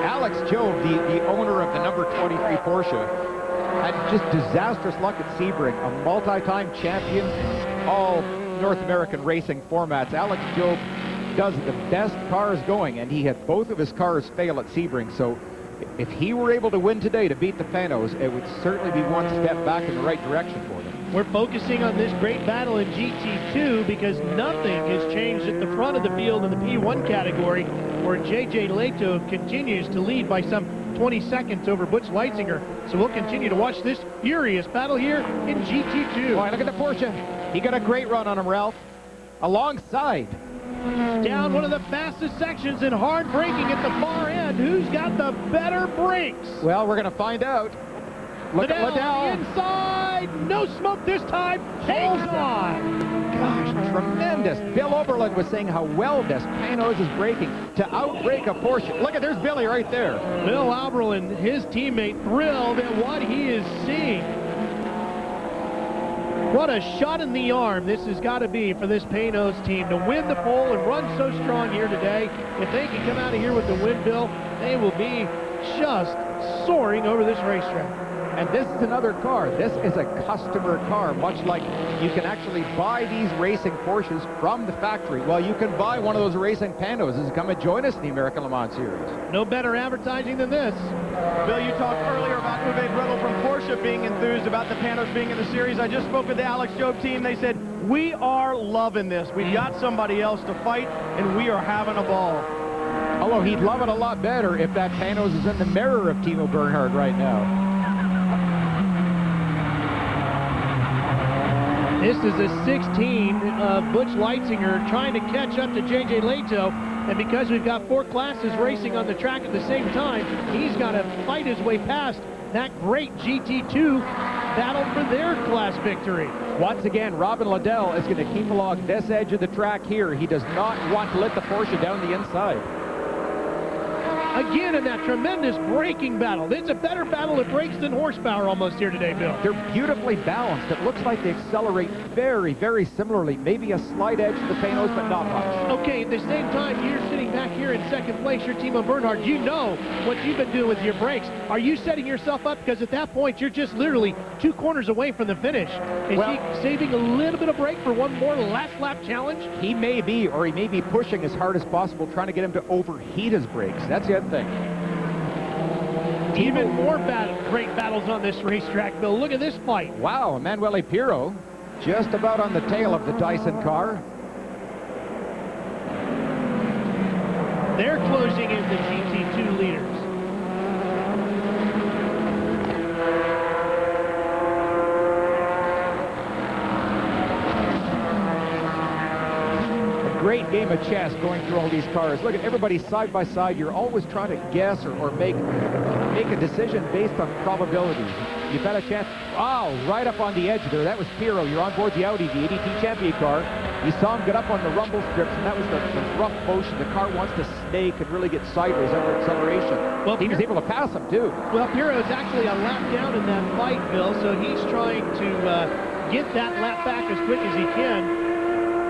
Alex Job, the owner of the number 23 Porsche, had just disastrous luck at Sebring, a multi-time champion, all North American racing formats. Alex Job does the best cars going, and he had both of his cars fail at Sebring, so if he were able to win today to beat the Panos, it would certainly be one step back in the right direction for them. We're focusing on this great battle in GT2 because nothing has changed at the front of the field in the P1 category, where J.J. Leto continues to lead by some 20 seconds over Butch Leitzinger. So we'll continue to watch this furious battle here in GT2. Boy, look at the Porsche. He got a great run on him, Ralph. Alongside. Down one of the fastest sections and hard braking at the far end. Who's got the better brakes? Well, we're going to find out. Look at Liddell. Inside. No smoke this time. Hangs on. Gosh, tremendous. Bill Oberlin was saying how well this Panos is braking to outbrake a Porsche. Look at, there's Billy right there. Bill Oberlin, his teammate, thrilled at what he is seeing. What a shot in the arm this has got to be for this Panos team to win the pole and run so strong here today. If they can come out of here with the win, Bill, they will be just soaring over this racetrack. And this is another car. This is a customer car, much like you can actually buy these racing Porsches from the factory. Well, you can buy one of those racing Panos and come and join us in the American Le Mans Series. No better advertising than this. Bill, you talked earlier about Uwe Brettel from Porsche being enthused about the Panos being in the series. I just spoke with the Alex Job team. They said, we are loving this. We've got somebody else to fight, and we are having a ball. Although he'd love it a lot better if that Panos is in the mirror of Timo Bernhard right now. This is a 16 of Butch Leitzinger trying to catch up to J.J. Leto, and because we've got 4 classes racing on the track at the same time, he's got to fight his way past that great GT2 battle for their class victory. Once again, Robin Liddell is going to keep along this edge of the track here. He does not want to let the Porsche down the inside. again in that tremendous braking battle. It's a better battle of brakes than horsepower almost here today, Bill. They're beautifully balanced. It looks like they accelerate very, very similarly. Maybe a slight edge to the Panos, but not much. Okay, at the same time, you're sitting back here in second place. You're Timo Bernhard. You know what you've been doing with your brakes. Are you setting yourself up? Because at that point, you're just literally 2 corners away from the finish. Is he saving a little bit of brake for one more last lap challenge? He may be, or he may be pushing as hard as possible, trying to get him to overheat his brakes. That's the other thing. Even more brake battles on this racetrack, Bill. Look at this fight. Wow, Emanuele Pirro just about on the tail of the Dyson car. They're closing in the GT2 leaders. Great game of chess going through all these cars. Look at everybody side by side. You're always trying to guess or make a decision based on probabilities. You've got a chance. Wow, right up on the edge there. That was Pirro. You're on board the Audi, the ADT champion car. You saw him get up on the rumble strips, and that was the rough motion. The car wants to snake and really get sideways under acceleration. Well, he was able to pass him, too. Well, Pirro is actually a lap down in that fight, Bill, so he's trying to get that lap back as quick as he can.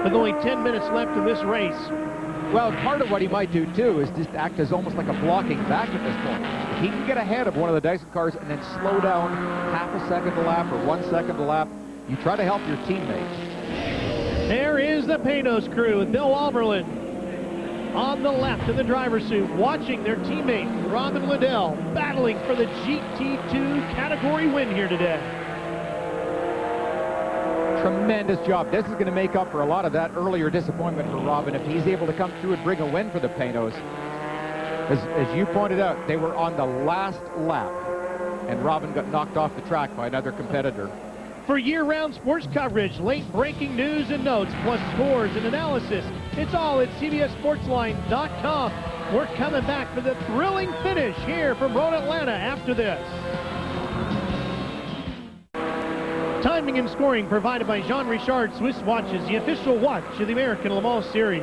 With only 10 minutes left in this race. Well, part of what he might do, too, is just act as almost like a blocking back at this point. If he can get ahead of one of the Dyson cars and then slow down half a second a lap or 1 second a lap, you try to help your teammates. There is the Panos crew with Bill Alberlin on the left in the driver's suit, watching their teammate, Robin Liddell, battling for the GT2 category win here today. Tremendous job. This is going to make up for a lot of that earlier disappointment for Robin if he's able to come through and bring a win for the Panos. As you pointed out, they were on the last lap, and Robin got knocked off the track by another competitor. For year-round sports coverage, late breaking news and notes, plus scores and analysis, it's all at CBSSportsline.com. We're coming back for the thrilling finish here from Road Atlanta after this. Timing and scoring provided by Jean Richard Swiss Watches, the official watch of the American Le Mans Series.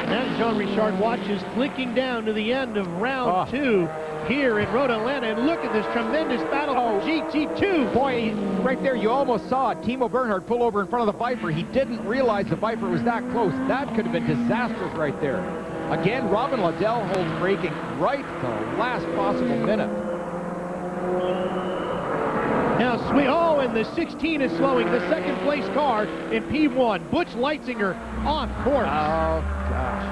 That Jean Richard watch is clicking down to the end of round 2 here in Road Atlanta. And look at this tremendous battle for GT2. Boy, right there you almost saw Timo Bernhard pull over in front of the Viper. He didn't realize the Viper was that close. That could have been disastrous right there. Again, Robin Liddell holds braking right to the last possible minute. Now, and the 16 is slowing the second place car in P1. Butch Leitzinger off course. Oh, gosh.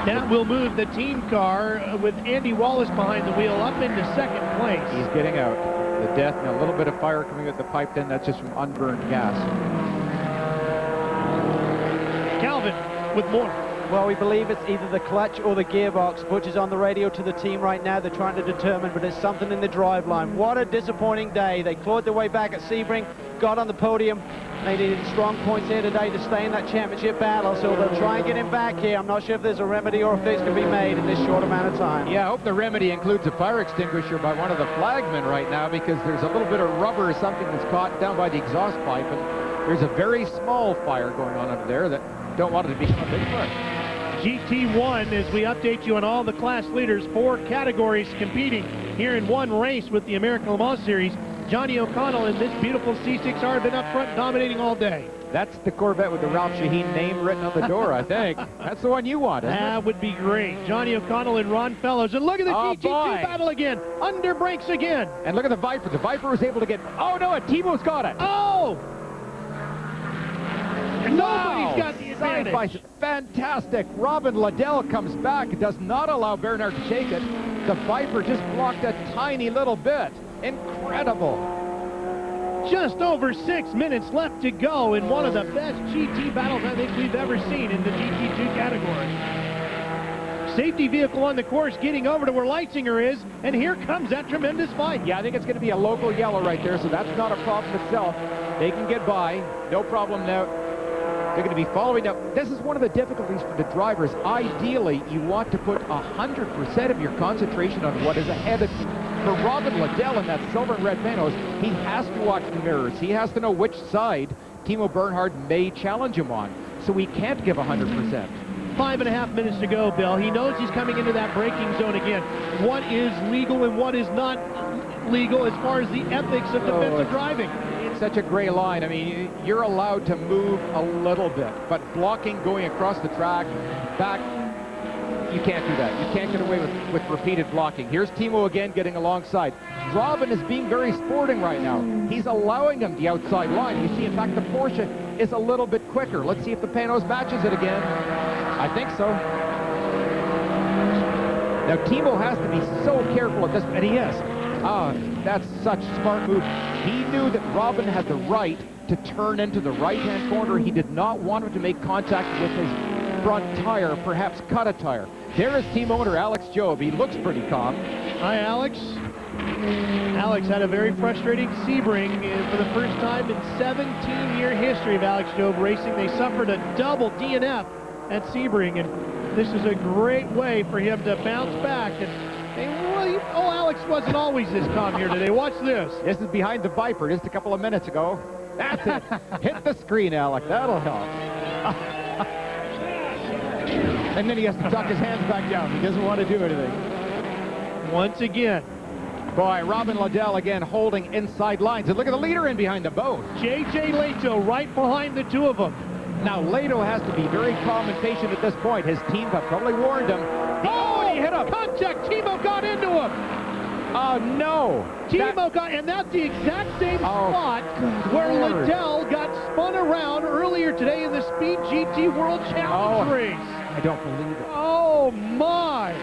That will move the team car with Andy Wallace behind the wheel up into second place. He's getting out. The death and a little bit of fire coming out the pipe, then that's just from unburned gas. Calvin with more. Well, we believe it's either the clutch or the gearbox. Butch is on the radio to the team right now. They're trying to determine, but it's something in the driveline. What a disappointing day. They clawed their way back at Sebring, got on the podium. They needed strong points here today to stay in that championship battle, so they'll try and get him back here. I'm not sure if there's a remedy or a fix can be made in this short amount of time. Yeah, I hope the remedy includes a fire extinguisher by one of the flagmen right now, because there's a little bit of rubber or something that's caught down by the exhaust pipe, and there's a very small fire going on under there that don't want it to become a big fire. GT1 as we update you on all the class leaders, 4 categories competing here in one race with the American Le Mans Series. Johnny O'Connell in this beautiful C6R have been up front dominating all day. That's the Corvette with the Ralph Shaheen name written on the door, I think. That's the one you want, isn't it? That would be great. Johnny O'Connell and Ron Fellows. And look at the GT2 battle again. Under brakes again. And look at the Viper. The Viper was able to get... Oh, no, Timo's got it. Oh! Nobody's got the advantage. Fantastic. Robin Liddell comes back, does not allow Bernhard to take it. The Viper just blocked a tiny little bit. Incredible. Just over 6 minutes left to go in one of the best GT battles I think we've ever seen in the GT2 category. Safety vehicle on the course getting over to where Leitzinger is, and here comes that tremendous fight. Yeah, I think it's going to be a local yellow right there, so that's not a problem itself. They can get by. No problem now. They're going to be following up. This is one of the difficulties for the drivers. Ideally, you want to put 100% of your concentration on what is ahead of you. For Robin Liddell in that silver and red Panos, he has to watch the mirrors. He has to know which side Timo Bernhard may challenge him on. so we can't give 100%. 5.5 minutes to go, Bill. He knows he's coming into that braking zone again. What is legal and what is not legal as far as the ethics of defensive driving? It's such a gray line. I mean, you're allowed to move a little bit, but blocking going across the track, back, you can't do that. You can't get away with repeated blocking. Here's Timo again getting alongside. Robin is being very sporting right now. He's allowing him the outside line. You see, in fact, the Porsche is a little bit quicker. Let's see if the Panos matches it again. I think so. Now, Timo has to be so careful at this, and he is. That's such a smart move. He knew that Robin had the right to turn into the right-hand corner. He did not want him to make contact with his front tire, perhaps cut a tire. There is team owner Alex Jobe. He looks pretty calm. Hi, Alex. Alex had a very frustrating Sebring for the first time in 17-year history of Alex Jobe Racing. They suffered a double DNF at Sebring, and this is a great way for him to bounce back. And Alex wasn't always this calm here today. Watch this. This is behind the Viper just a couple of minutes ago. That's it. Hit the screen, Alex. That'll help. And then he has to tuck his hands back down. He doesn't want to do anything. Once again. Boy, Robin Liddell again holding inside lines. And look at the leader in behind them both. J.J. Leto right behind the two of them. Now, Leto has to be very calm and patient at this point. His team have probably warned him. He hit him. Contact. Timo got into him. Oh, no. Timo got, and that's the exact same spot where Liddell got spun around earlier today in the Speed GT World Challenge race. I don't believe it. Oh, my.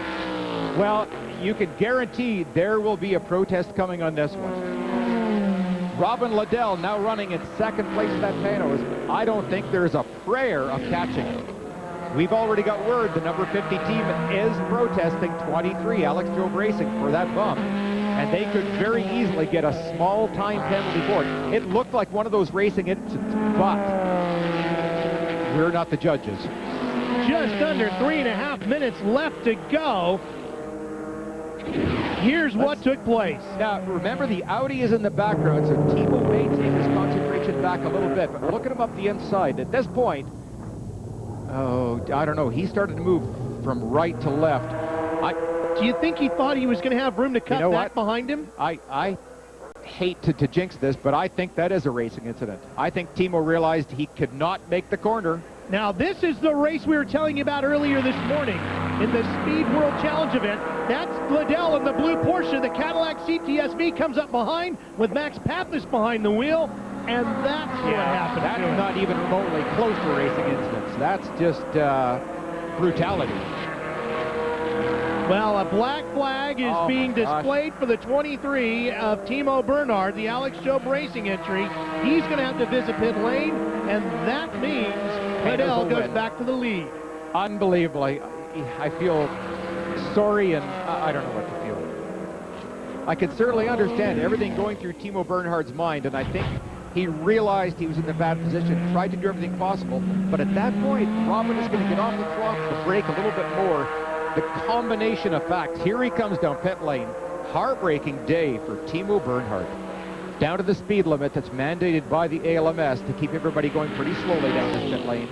Well, you can guarantee there will be a protest coming on this one. Robin Liddell now running in second place at that Panos. I don't think there's a prayer of catching him. We've already got word the number 50 team is protesting 23, Alex Jobe Racing, for that bump. And they could very easily get a small time penalty for it. It looked like one of those racing incidents, but we're not the judges. Just under 3.5 minutes left to go. Here's what took place. Now, remember, the Audi is in the background, so Timo may take his concentration back a little bit, but look at him up the inside. At this point, I don't know, he started to move from right to left. Do you think he thought he was going to have room to cut back behind him? I hate to jinx this, but I think that is a racing incident. I think Timo realized he could not make the corner. Now, this is the race we were telling you about earlier this morning in the Speed World Challenge event. That's Liddell in the blue Porsche. The Cadillac CTSV comes up behind with Max Pappas behind the wheel, and that's what happened. That's not even remotely close to racing incidents. That's just brutality. Well, a black flag is being displayed for the 23 of Timo Bernhard, the Alex Jobe Racing entry. He's going to have to visit pit lane, and that means Liddell goes back to the lead. Unbelievable. I feel sorry, and I don't know what to feel. I can certainly understand everything going through Timo Bernhard's mind, and I think he realized he was in a bad position, tried to do everything possible, but at that point, Robin is going to get off the throttle, the brake a little bit more. The combination of facts. Here he comes down pit lane. Heartbreaking day for Timo Bernhard. Down to the speed limit that's mandated by the ALMS to keep everybody going pretty slowly down this pit lane.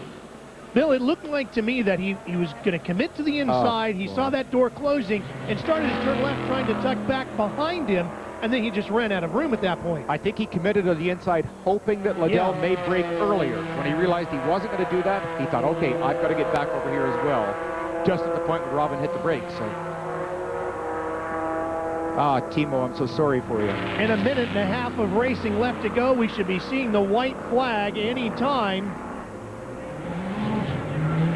Bill, it looked like to me that he was going to commit to the inside. He saw that door closing and started to turn left, trying to tuck back behind him, and then he just ran out of room at that point. I think he committed to the inside, hoping that Liddell may brake earlier. When he realized he wasn't going to do that, he thought, okay, I've got to get back over here as well. Just at the point where Robin hit the brakes. So, Timo, I'm so sorry for you. In 1.5 minutes of racing left to go, we should be seeing the white flag any time.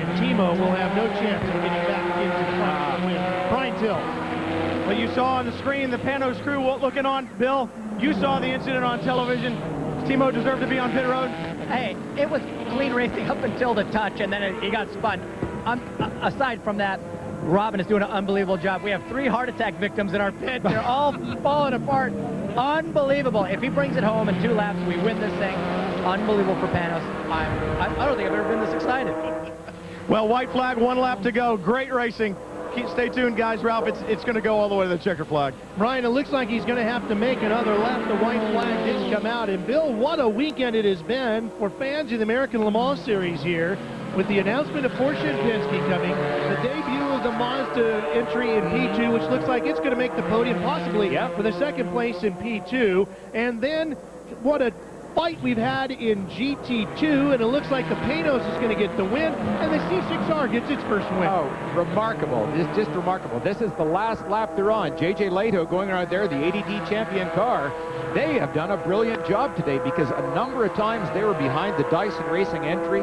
And Timo will have no chance of getting back into the front to win. Brian Till. Well, you saw on the screen the Panos crew looking on. Bill, you saw the incident on television. Timo deserved to be on pit road. Hey, it was clean racing up until the touch, and then he got spun. Aside from that, Robin is doing an unbelievable job. We have 3 heart attack victims in our pit. They're all falling apart. Unbelievable. If he brings it home in 2 laps, we win this thing. Unbelievable for Panos. I don't think I've ever been this excited. Well, white flag, 1 lap to go. Great racing. Stay tuned, guys. Ralph, it's going to go all the way to the checker flag. Brian, it looks like he's going to have to make another lap. The white flag did come out. And, Bill, what a weekend it has been for fans of the American Le Mans Series here. with the announcement of Porsche and Penske coming, the debut of the Mazda entry in P2, which looks like it's going to make the podium possibly for the second place in P2. And then what a fight we've had in GT2, and it looks like the Panos is going to get the win, and the C6R gets its first win. Oh, remarkable. It's just remarkable. This is the last lap they're on. J.J. Leto going around there, the ADT champion car. They have done a brilliant job today because a number of times they were behind the Dyson Racing entry.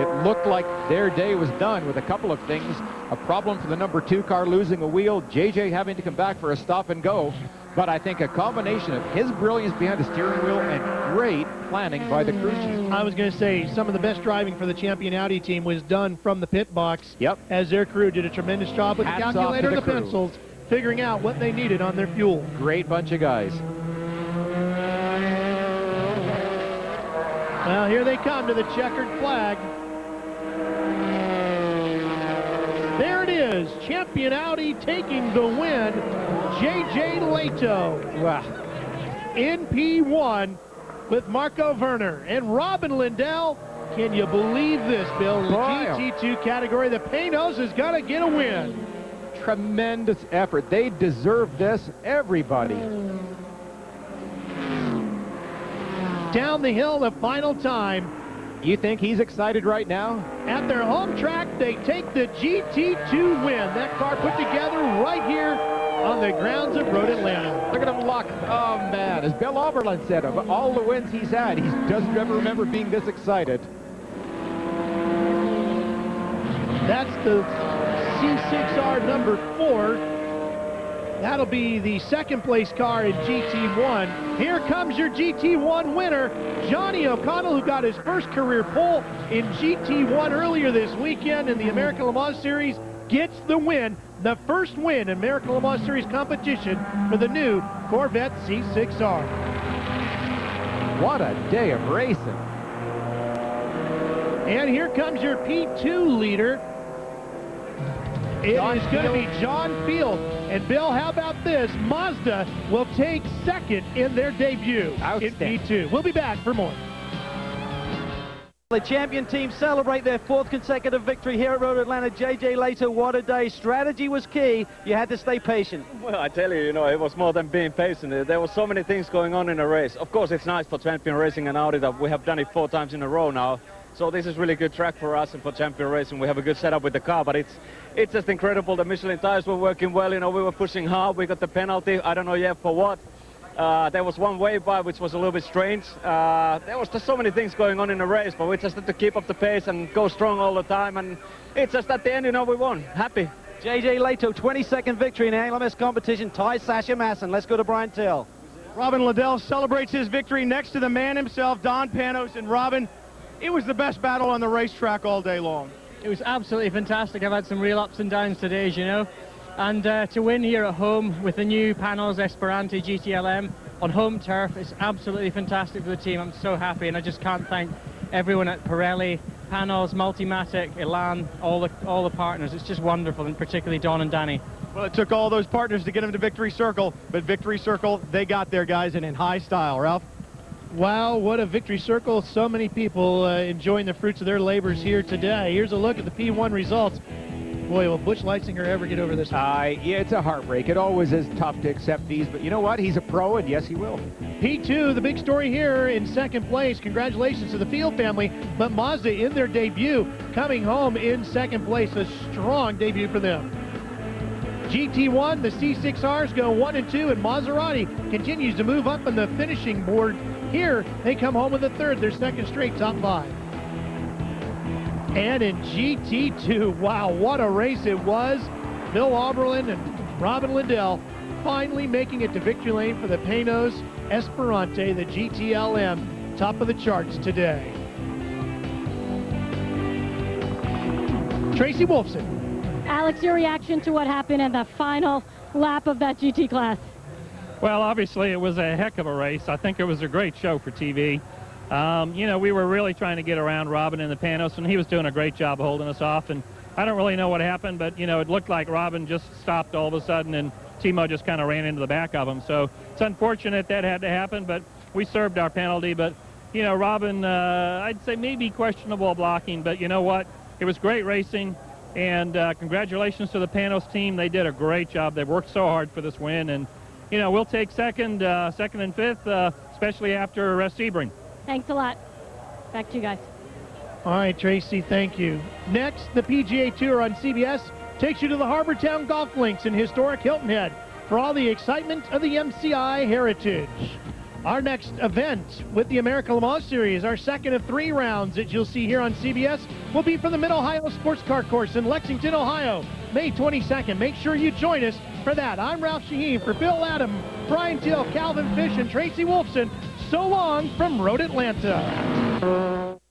It looked like their day was done with a couple of things. A problem for the number 2 car losing a wheel, JJ having to come back for a stop and go. But I think a combination of his brilliance behind the steering wheel and great planning by the crew chief. I was going to say, some of the best driving for the champion Audi team was done from the pit box. As their crew did a tremendous job with the calculator and the pencils, figuring out what they needed on their fuel. Great bunch of guys. Well, here they come to the checkered flag. There it is, champion Audi taking the win, J.J. Leto. Wow. In P1 with Marco Werner and Robin Lindell. Can you believe this, Bill? In the GT2 category, the Panos is going to get a win. Tremendous effort. They deserve this, everybody. Down the hill the final time. You think he's excited right now? At their home track, they take the GT2 win. That car put together right here on the grounds of Road Atlanta. Look at him luck. Oh, man. As Bill Oberlin said, of all the wins he's had, he doesn't ever remember being this excited. That's the C6R number 4. That'll be the second place car in GT1. Here comes your GT1 winner, Johnny O'Connell, who got his first career pole in GT1 earlier this weekend in the American Le Mans Series, gets the win, the first win in American Le Mans Series competition for the new Corvette C6R. What a day of racing. And here comes your P2 leader. It is going to be John Field. And Bill, how about this? Mazda will take second in their debut in P2. We'll be back for more. The champion team celebrate their 4th consecutive victory here at Road Atlanta. J.J. Leto, what a day. Strategy was key. You had to stay patient. Well, I tell you, it was more than being patient. There were so many things going on in the race. Of course, it's nice for champion racing and Audi that we have done it 4 times in a row now. So this is really good track for us and for champion racing. We have a good setup with the car, but it's just incredible. The Michelin tires were working well. We were pushing hard. We got the penalty. I don't know yet for what. There was one wave by which was a little bit strange. There was just so many things going on in the race, but we just had to keep up the pace and go strong all the time. And it's just at the end, we won. Happy. J.J. Leto, 22nd victory in the ALMS competition. Ties Sasha Masson. Let's go to Brian Till. Robin Liddell celebrates his victory next to the man himself, Don Panos. And Robin, it was the best battle on the racetrack all day long. It was absolutely fantastic. I've had some real ups and downs today, and to win here at home with the new Panos Esperante GTLM on home turf is absolutely fantastic for the team. I'm so happy, and I just can't thank everyone at Pirelli, Panos, Multimatic, Elan, all the partners. It's just wonderful, and particularly Don and Danny. Well, it took all those partners to get them to Victory Circle, but Victory Circle, they got there, guys, and in high style. Ralph? Wow, what a Victory Circle. So many people enjoying the fruits of their labors here today. Here's a look at the P1 results. Boy, will Butch Leitzinger ever get over this one? Yeah, it's a heartbreak. It always is tough to accept these, but you know what? He's a pro, and yes, he will. P2, the big story here in second place. Congratulations to the Field family, but Mazda in their debut, coming home in second place. A strong debut for them. GT1, the C6Rs go 1 and 2, and Maserati continues to move up on the finishing board. Here, they come home with a third, their second straight top 5. And in GT2, wow, what a race it was. Bill Oberlin and Robin Lindell finally making it to victory lane for the Panos Esperante, the GTLM, top of the charts today. Tracy Wolfson. Alex, your reaction to what happened in the final lap of that GT class? Well, obviously it was a heck of a race. I think it was a great show for TV. We were really trying to get around Robin in the Panos, and he was doing a great job of holding us off. And I don't really know what happened, but, it looked like Robin just stopped all of a sudden, and Timo just kind of ran into the back of him. So it's unfortunate that had to happen, but we served our penalty. But, Robin, I'd say maybe questionable blocking, but you know what? it was great racing, and congratulations to the Panos team. They did a great job. They worked so hard for this win, and you know, we'll take second and fifth, especially after Sebring. Thanks a lot. Back to you guys. All right, Tracy, thank you. Next, the PGA Tour on CBS takes you to the Harbortown Golf Links in historic Hilton Head for all the excitement of the MCI heritage. Our next event with the American Le Mans Series, our second of 3 rounds that you'll see here on CBS, will be from the Mid-Ohio Sports Car Course in Lexington, Ohio, May 22nd. Make sure you join us for that. I'm Ralph Shaheen for Bill Adam, Brian Till, Calvin Fish, and Tracy Wolfson. So long from Road Atlanta.